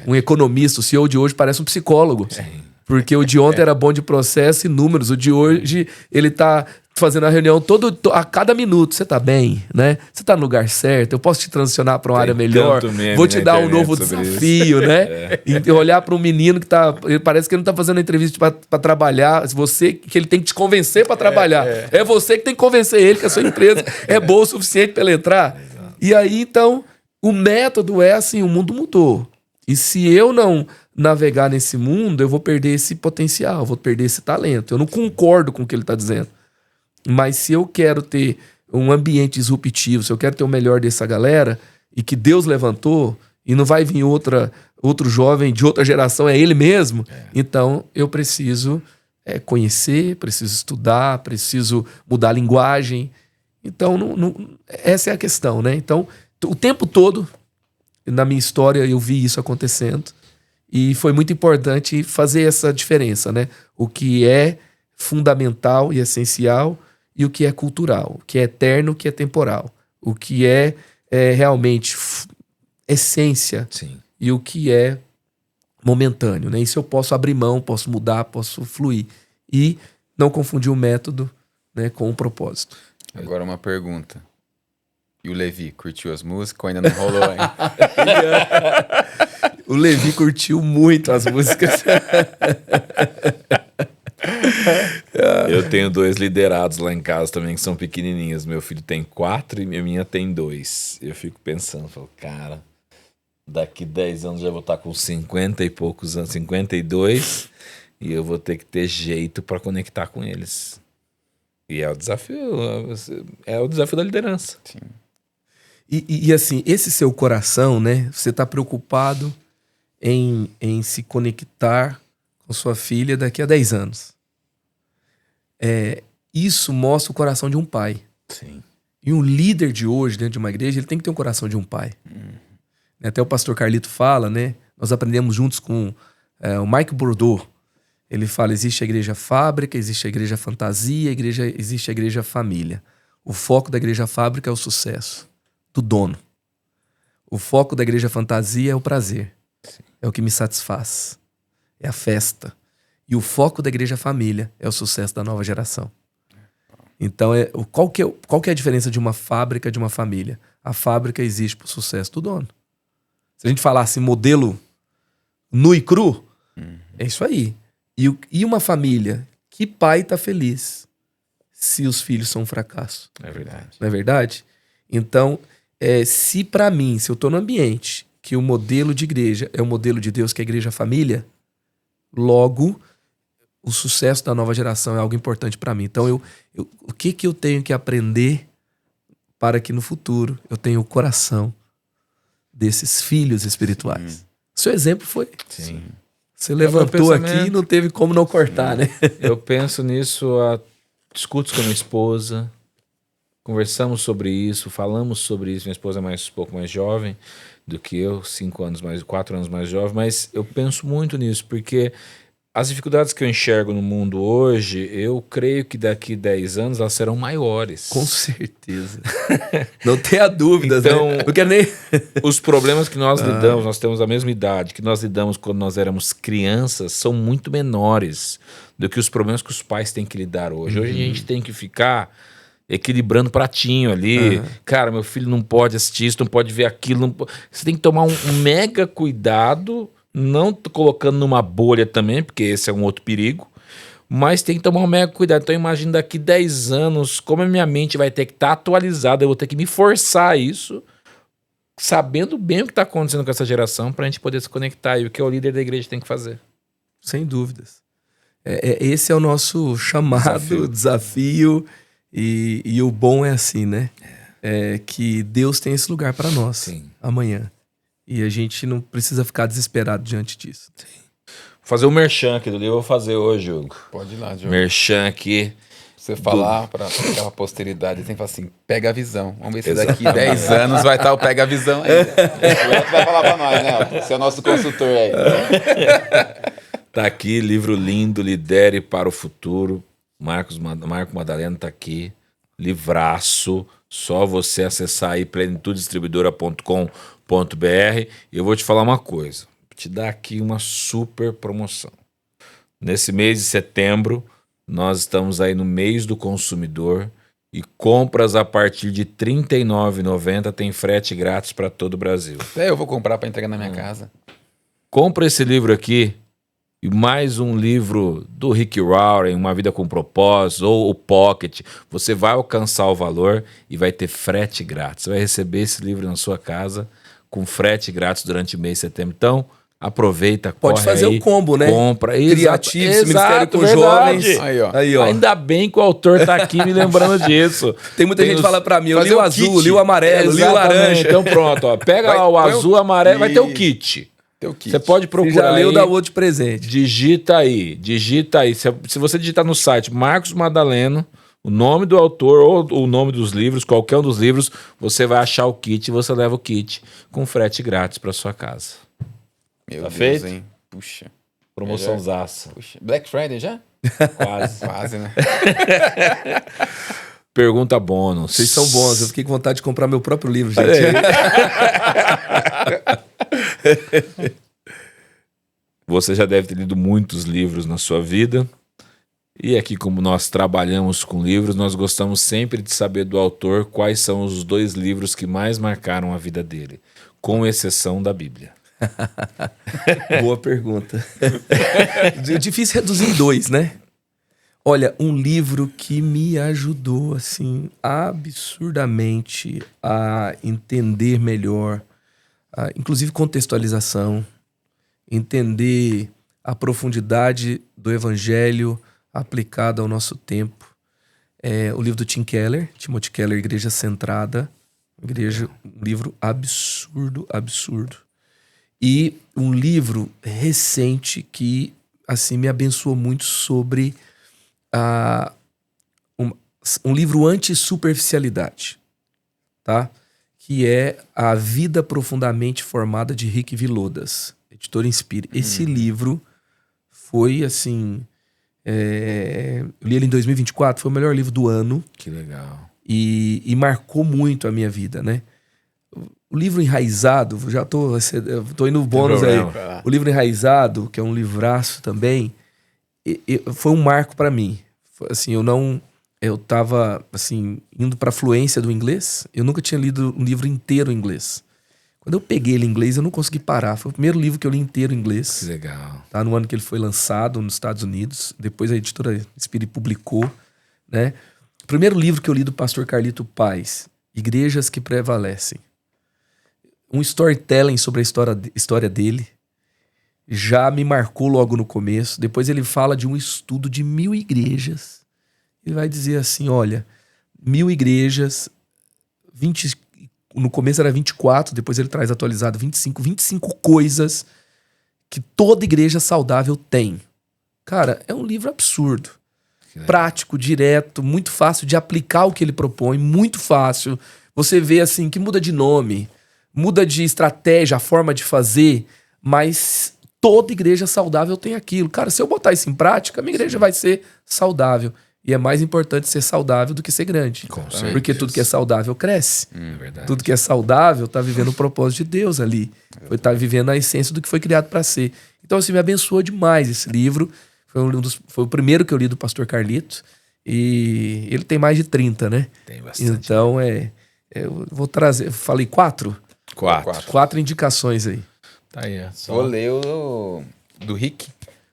um economista. O CEO de hoje parece um psicólogo. Sim. Porque o de ontem era bom de processo e números. O de hoje, ele tá fazendo a reunião a cada minuto. Você tá bem, né? Você tá no lugar certo? Eu posso te transicionar para uma área melhor? Vou te dar um novo desafio, né? E olhar para um menino que tá... Ele parece que ele não tá fazendo entrevista para trabalhar. Que ele tem que te convencer para trabalhar. É você que tem que convencer ele que a sua empresa é boa o suficiente para ele entrar. E aí, então, o método é assim, o mundo mudou. E se eu não navegar nesse mundo, eu vou perder esse potencial, vou perder esse talento. Eu não concordo com o que ele está dizendo. Mas se eu quero ter um ambiente disruptivo, se eu quero ter o melhor dessa galera, e que Deus levantou, e não vai vir outro jovem de outra geração, é ele mesmo, então eu preciso conhecer, preciso estudar, preciso mudar a linguagem. Então, essa é a questão, né? Então, o tempo todo, na minha história, eu vi isso acontecendo. E foi muito importante fazer essa diferença, né? O que é fundamental e essencial e o que é cultural. O que é eterno, o que é temporal. O que é realmente essência. Sim. E o que é momentâneo, né? Isso eu posso abrir mão, posso mudar, posso fluir. E não confundir o método, né, com o propósito. Agora uma pergunta. E o Levi, curtiu as músicas ou ainda não rolou ainda? O Levi curtiu muito as músicas. Eu tenho 2 liderados lá em casa também, que são pequenininhos. Meu filho tem 4 e minha tem 2. Eu fico pensando, falo, cara, daqui 10 anos já vou estar com 50 e poucos anos, 52, e eu vou ter que ter jeito para conectar com eles. E é o desafio da liderança. Sim. E assim, esse seu coração, né? Você está preocupado em se conectar com sua filha daqui a 10 anos. Isso mostra o coração de um pai. Sim. E um líder de hoje, dentro de uma igreja, ele tem que ter um coração de um pai. Até o pastor Carlito fala, né? Nós aprendemos juntos com o Mike Bourdieu. Ele fala, existe a igreja fábrica, existe a igreja fantasia, existe a igreja família. O foco da igreja fábrica é o sucesso do dono. O foco da igreja fantasia é o prazer. É o que me satisfaz. É a festa. E o foco da igreja família é o sucesso da nova geração. Então, qual que é a diferença de uma fábrica de uma família? A fábrica existe pro sucesso do dono. Se a gente falasse modelo nu e cru, é isso aí. E uma família, que pai tá feliz se os filhos são um fracasso? É verdade. Não é verdade? Então, se pra mim, se eu tô no ambiente que o modelo de igreja é o modelo de Deus, que é a igreja família, logo o sucesso da nova geração é algo importante pra mim. Então, o que eu tenho que aprender para que no futuro eu tenha o coração desses filhos espirituais? Seu exemplo foi... Sim. Você levantou meu aqui pensamento. e não teve como não cortar, né? Eu penso nisso, discuto com a minha esposa, conversamos sobre isso, falamos sobre isso. Minha esposa é um pouco mais jovem do que eu, 4 anos mais jovem, mas eu penso muito nisso, porque as dificuldades que eu enxergo no mundo hoje, eu creio que daqui 10 anos elas serão maiores. Com certeza. Não tenha dúvidas, Então, né? Porque nem... Os problemas que nós lidamos, nós temos a mesma idade, que nós lidamos quando nós éramos crianças, são muito menores do que os problemas que os pais têm que lidar hoje. Hoje a gente tem que ficar equilibrando pratinho ali. Cara, meu filho não pode assistir isso, não pode ver aquilo. Você tem que tomar um mega cuidado, não colocando numa bolha também, porque esse é um outro perigo. Mas tem que tomar um mega cuidado. Então, eu imagino daqui 10 anos, como a minha mente vai ter que estar atualizada, eu vou ter que me forçar a isso, sabendo bem o que está acontecendo com essa geração, para a gente poder se conectar. E o que o líder da igreja tem que fazer. Sem dúvidas. Esse é o nosso chamado, desafio. E o bom é assim, né? Que Deus tem esse lugar para nós. Sim. Amanhã. E a gente não precisa ficar desesperado diante disso. Sim. Vou fazer o merchan aqui do livro, eu vou fazer hoje, Hugo. Pode ir lá, Diogo. Merchan aqui. Você falar para aquela posteridade, tem que falar assim, pega a visão. Vamos ver se daqui 10 anos vai estar o pega a visão aí. O Elton vai falar para nós, né? Você é o nosso consultor aí. Tá aqui, livro lindo, Lidere para o Futuro. Marco Madaleno tá aqui. Livraço. Só você acessar aí plenitudedistribuidora.com.br. E eu vou te falar uma coisa. Vou te dar aqui uma super promoção. Nesse mês de setembro, nós estamos aí no mês do consumidor e compras a partir de R$ 39,90 tem frete grátis para todo o Brasil. Eu vou comprar para entregar na minha casa. Compra esse livro aqui e mais um livro do Rick Warren, Uma Vida com Propósito, ou o Pocket. Você vai alcançar o valor e vai ter frete grátis. Você vai receber esse livro na sua casa com frete grátis durante o mês de setembro. Então, aproveita, Pode fazer aí, o combo, né? compra. Criativo, esse Ministério com verdade. Jovens. Aí, ó. Ainda bem que o autor tá aqui me lembrando disso. Tem muita gente que fala pra mim, eu li fazer o o azul, kit. li o amarelo, li o Exatamente. laranja. Então pronto, ó. Pega lá o azul, amarelo, vai ter o kit. Você pode Você procurar já leu aí, da outro presente. digita aí. Se você digitar no site Marcos Madaleno, o nome do autor ou o nome dos livros, qualquer um dos livros, você vai achar o kit e você leva o kit com frete grátis para sua casa. Meu Tá Deus, feito? hein? Puxa. Promoção zaça. Puxa. Black Friday já? Quase. Quase, né? Pergunta bônus. Vocês são bons, eu fiquei com vontade de comprar meu próprio livro, gente. Você já deve ter lido muitos livros na sua vida. E aqui, como nós trabalhamos com livros, nós gostamos sempre de saber do autor quais são os 2 livros que mais marcaram a vida dele, com exceção da Bíblia. Boa pergunta. Difícil reduzir em 2, né? Olha, um livro que me ajudou, assim, absurdamente a entender melhor, inclusive contextualização, entender a profundidade do evangelho aplicado ao nosso tempo. O livro do Tim Keller, Timothy Keller, Igreja Centrada. Um livro absurdo. E um livro recente que, assim, me abençoou muito sobre um livro anti-superficialidade, tá? Que é A Vida Profundamente Formada, de Rick Villodas, editor Inspire. Esse livro foi, assim... eu li ele em 2024, foi o melhor livro do ano. Que legal. E marcou muito a minha vida, né? O livro Enraizado, já tô indo no bônus aí. O livro Enraizado, que é um livraço também, foi um marco para mim. Assim, eu tava assim, indo pra fluência do inglês. Eu nunca tinha lido um livro inteiro em inglês. Quando eu peguei ele em inglês, eu não consegui parar. Foi o primeiro livro que eu li inteiro em inglês. Que legal. Tá, no ano que ele foi lançado nos Estados Unidos. Depois a editora Espírito publicou, né? O primeiro livro que eu li do pastor Carlito Paes, Igrejas que Prevalecem. Um storytelling sobre a história dele. Já me marcou logo no começo. Depois ele fala de um estudo de 1000 igrejas. Ele vai dizer assim, olha, 1000 igrejas, no começo era 24, depois ele traz atualizado 25 coisas que toda igreja saudável tem. Cara, é um livro absurdo. Prático, direto, muito fácil de aplicar o que ele propõe, muito fácil. Você vê assim que muda de nome, muda de estratégia, a forma de fazer, mas toda igreja saudável tem aquilo. Cara, se eu botar isso em prática, a minha igreja vai ser saudável. E é mais importante ser saudável do que ser grande. Com certeza. Porque tudo que é saudável cresce. Verdade. Tudo que é saudável tá vivendo o propósito de Deus ali. Tá vivendo a essência do que foi criado para ser. Então, assim, me abençoou demais esse livro. Foi o primeiro que eu li do pastor Carlito. E ele tem mais de 30, né? Tem bastante. Então, eu vou trazer... Falei 4? 4 indicações aí. Tá aí, Vou ler o do Rick,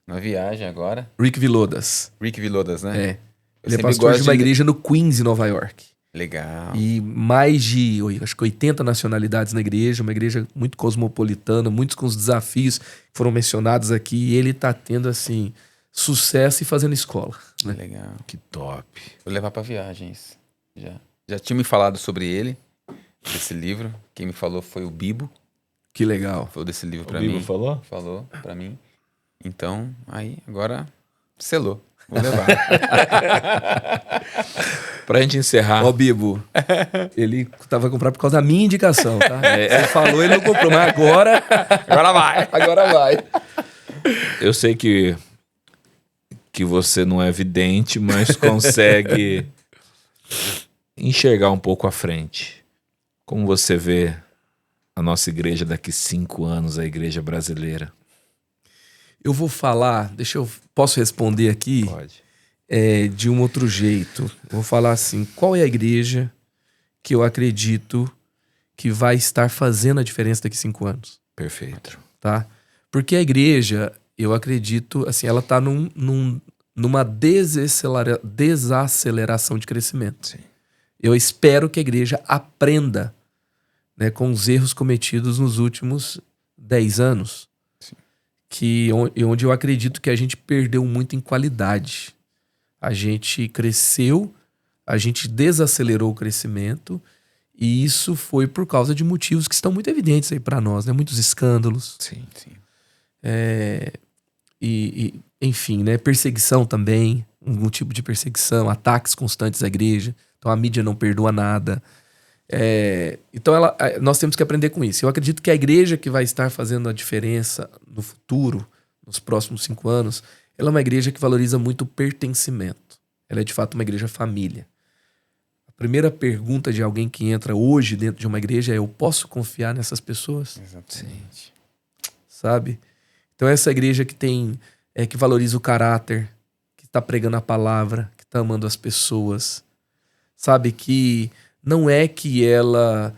na viagem agora. Rick Vilodas. Rick Vilodas, né? É. Ele é pastor de uma igreja no Queens, em Nova York. Legal. E mais de, acho que 80 nacionalidades na igreja, uma igreja muito cosmopolitana, muitos com os desafios que foram mencionados aqui. E ele tá tendo, assim, sucesso e fazendo escola. Né? Legal. Que top. Vou levar pra viagens. Já tinha me falado sobre ele, desse livro. Quem me falou foi o Bibo. Que legal. Falou desse livro pra O mim. Bibo falou? Falou pra mim. Então, aí, agora selou. Vou levar. Pra gente encerrar. Ó, Bibo, ele tava comprando por causa da minha indicação, tá? Ele falou, ele não comprou, mas agora vai. Agora vai. Eu sei que você não é vidente, mas consegue enxergar um pouco à frente. Como você vê a nossa igreja daqui 5 anos, a igreja brasileira? Eu vou falar, posso responder aqui? Pode. De um outro jeito. Vou falar assim, qual é a igreja que eu acredito que vai estar fazendo a diferença daqui 5 anos? Perfeito. Tá? Porque a igreja, eu acredito, assim, ela tá numa desaceleração de crescimento. Sim. Eu espero que a igreja aprenda, né, com os erros cometidos nos últimos 10 anos. Onde eu acredito que a gente perdeu muito em qualidade. A gente cresceu, a gente desacelerou o crescimento, e isso foi por causa de motivos que estão muito evidentes aí para nós, né? Muitos escândalos. Sim. Enfim, né? Perseguição também, algum tipo de perseguição, ataques constantes à igreja. Então a mídia não perdoa nada. Então nós temos que aprender com isso. Eu acredito que a igreja que vai estar fazendo a diferença no futuro, nos próximos 5 anos, ela é uma igreja que valoriza muito o pertencimento. Ela é de fato uma igreja família. A primeira pergunta de alguém que entra hoje dentro de uma igreja é: eu posso confiar nessas pessoas? Exatamente. Sabe? Então essa igreja que que valoriza o caráter, que está pregando a palavra, que está amando as pessoas, sabe? Que não é que ela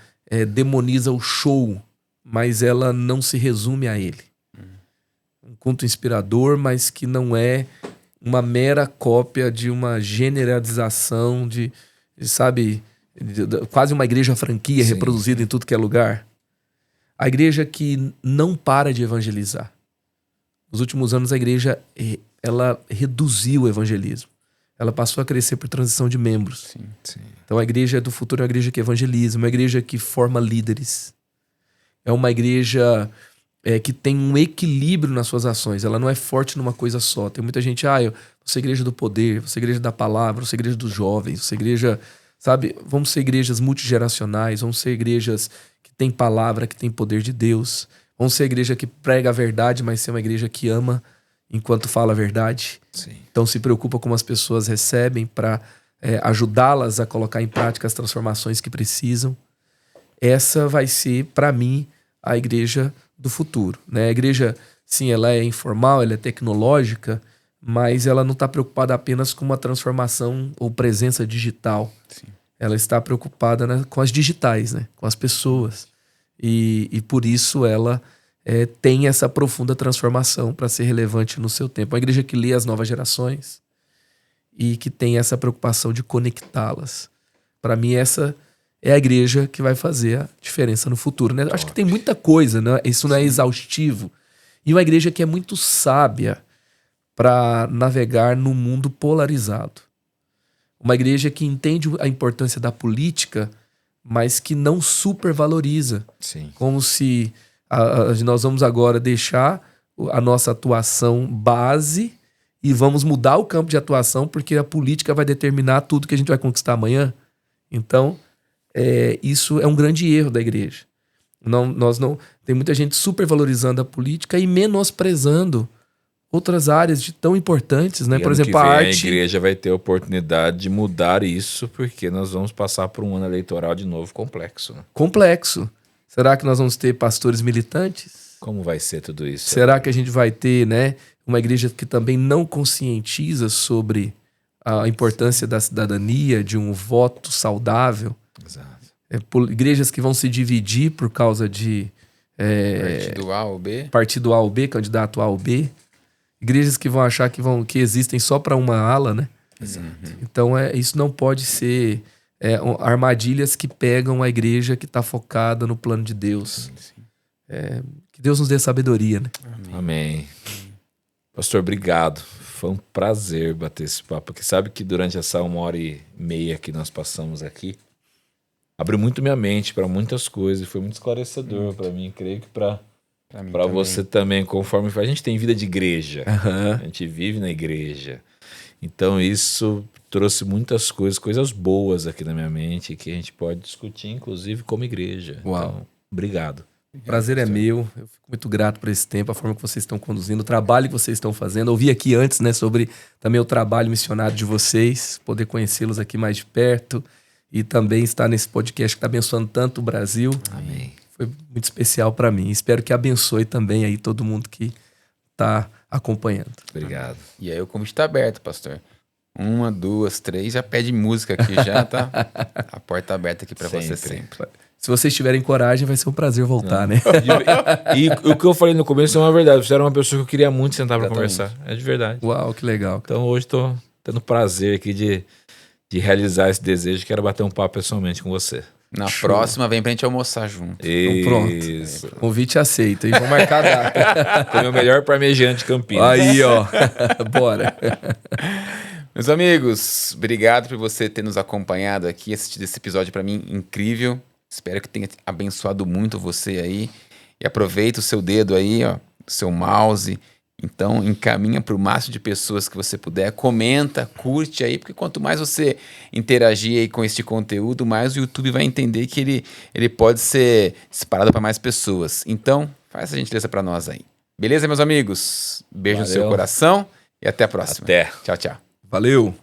demoniza o show, mas ela não se resume a ele. Um culto inspirador, mas que não é uma mera cópia de uma generalização quase uma igreja franquia. Sim. Reproduzida em tudo que é lugar. A igreja que não para de evangelizar. Nos últimos anos a igreja ela reduziu o evangelismo. Ela passou a crescer por transição de membros. Sim. Então a igreja do futuro é uma igreja que evangeliza, uma igreja que forma líderes. É uma igreja que tem um equilíbrio nas suas ações. Ela não é forte numa coisa só. Tem muita gente, eu vou ser igreja do poder, vou ser igreja da palavra, vou ser igreja dos jovens, vou ser igreja, sabe? Vamos ser igrejas multigeracionais, vamos ser igrejas que têm palavra, que têm poder de Deus. Vamos ser igreja que prega a verdade, mas ser uma igreja que ama enquanto fala a verdade. Sim. Então se preocupa como as pessoas recebem para ajudá-las a colocar em prática as transformações que precisam. essa vai ser, para mim, a igreja do futuro, né? A igreja, sim, ela é informal, ela é tecnológica, mas ela não está preocupada apenas com uma transformação ou presença digital. Sim. Ela está preocupada, né, com as digitais, né? Com as pessoas. E por isso ela tem essa profunda transformação para ser relevante no seu tempo. Uma igreja que lê as novas gerações e que tem essa preocupação de conectá-las. Para mim, essa é a igreja que vai fazer a diferença no futuro, né? Acho que tem muita coisa, né? Isso não é exaustivo. E uma igreja que é muito sábia para navegar no mundo polarizado. Uma igreja que entende a importância da política, mas que não supervaloriza. Sim. Como se nós vamos agora deixar a nossa atuação base e vamos mudar o campo de atuação porque a política vai determinar tudo que a gente vai conquistar amanhã. Então, isso é um grande erro da igreja. Tem muita gente supervalorizando a política e menosprezando outras áreas tão importantes, né? E Por ano exemplo, que a vem arte. A igreja vai ter a oportunidade de mudar isso, porque nós vamos passar por um ano eleitoral de novo complexo. Né? Complexo. Será que nós vamos ter pastores militantes? Como vai ser tudo isso? Será que a gente vai ter, né, uma igreja que também não conscientiza sobre a importância da cidadania, de um voto saudável? Exato. Igrejas que vão se dividir por causa de Partido A ou B? Partido A ou B, candidato A ou B. Igrejas que vão achar que existem só para uma ala, né? Exato. Então, isso não pode ser armadilhas que pegam a igreja que está focada no plano de Deus. Sim. Que Deus nos dê sabedoria, né? Amém. Pastor, obrigado. Foi um prazer bater esse papo, porque sabe que durante essa 1h30 que nós passamos aqui, abriu muito minha mente para muitas coisas, foi muito esclarecedor para mim, creio que para você também, conforme a gente tem vida de igreja, a gente vive na igreja. Então isso trouxe muitas coisas boas aqui na minha mente que a gente pode discutir, inclusive como igreja. Uau. Então, obrigado. O prazer é meu, eu fico muito grato por esse tempo, a forma que vocês estão conduzindo, o trabalho que vocês estão fazendo. Eu ouvi aqui antes, né, sobre também o trabalho missionário de vocês, poder conhecê-los aqui mais de perto e também estar nesse podcast que está abençoando tanto o Brasil. Amém. Foi muito especial para mim. Espero que abençoe também aí todo mundo que está acompanhando. Obrigado. E aí o convite está aberto, pastor. 1, 2, 3, já pede música aqui já, tá? A porta aberta aqui para você sempre. Se vocês tiverem coragem, vai ser um prazer voltar, né? E o que eu falei no começo é uma verdade. Você era uma pessoa que eu queria muito sentar para conversar. É de verdade. Uau, que legal. Então hoje estou tendo prazer aqui de realizar esse desejo. Quero bater um papo pessoalmente com você. Na próxima, vem pra gente almoçar junto. Isso. Então, pronto. Convite aceito, hein? Vamos marcar a data. Foi o melhor parmegiante de Campinas. Aí, ó. Bora. Meus amigos, obrigado por você ter nos acompanhado aqui, assistido esse episódio para mim incrível. Espero que tenha abençoado muito você aí. E aproveita o seu dedo aí, ó, o seu mouse. Então, encaminha para o máximo de pessoas que você puder. Comenta, curte aí, porque quanto mais você interagir aí com este conteúdo, mais o YouTube vai entender que ele pode ser disparado para mais pessoas. Então, faz essa gentileza para nós aí. Beleza, meus amigos? Beijo no seu coração e até a próxima. Até. Tchau, tchau. Valeu.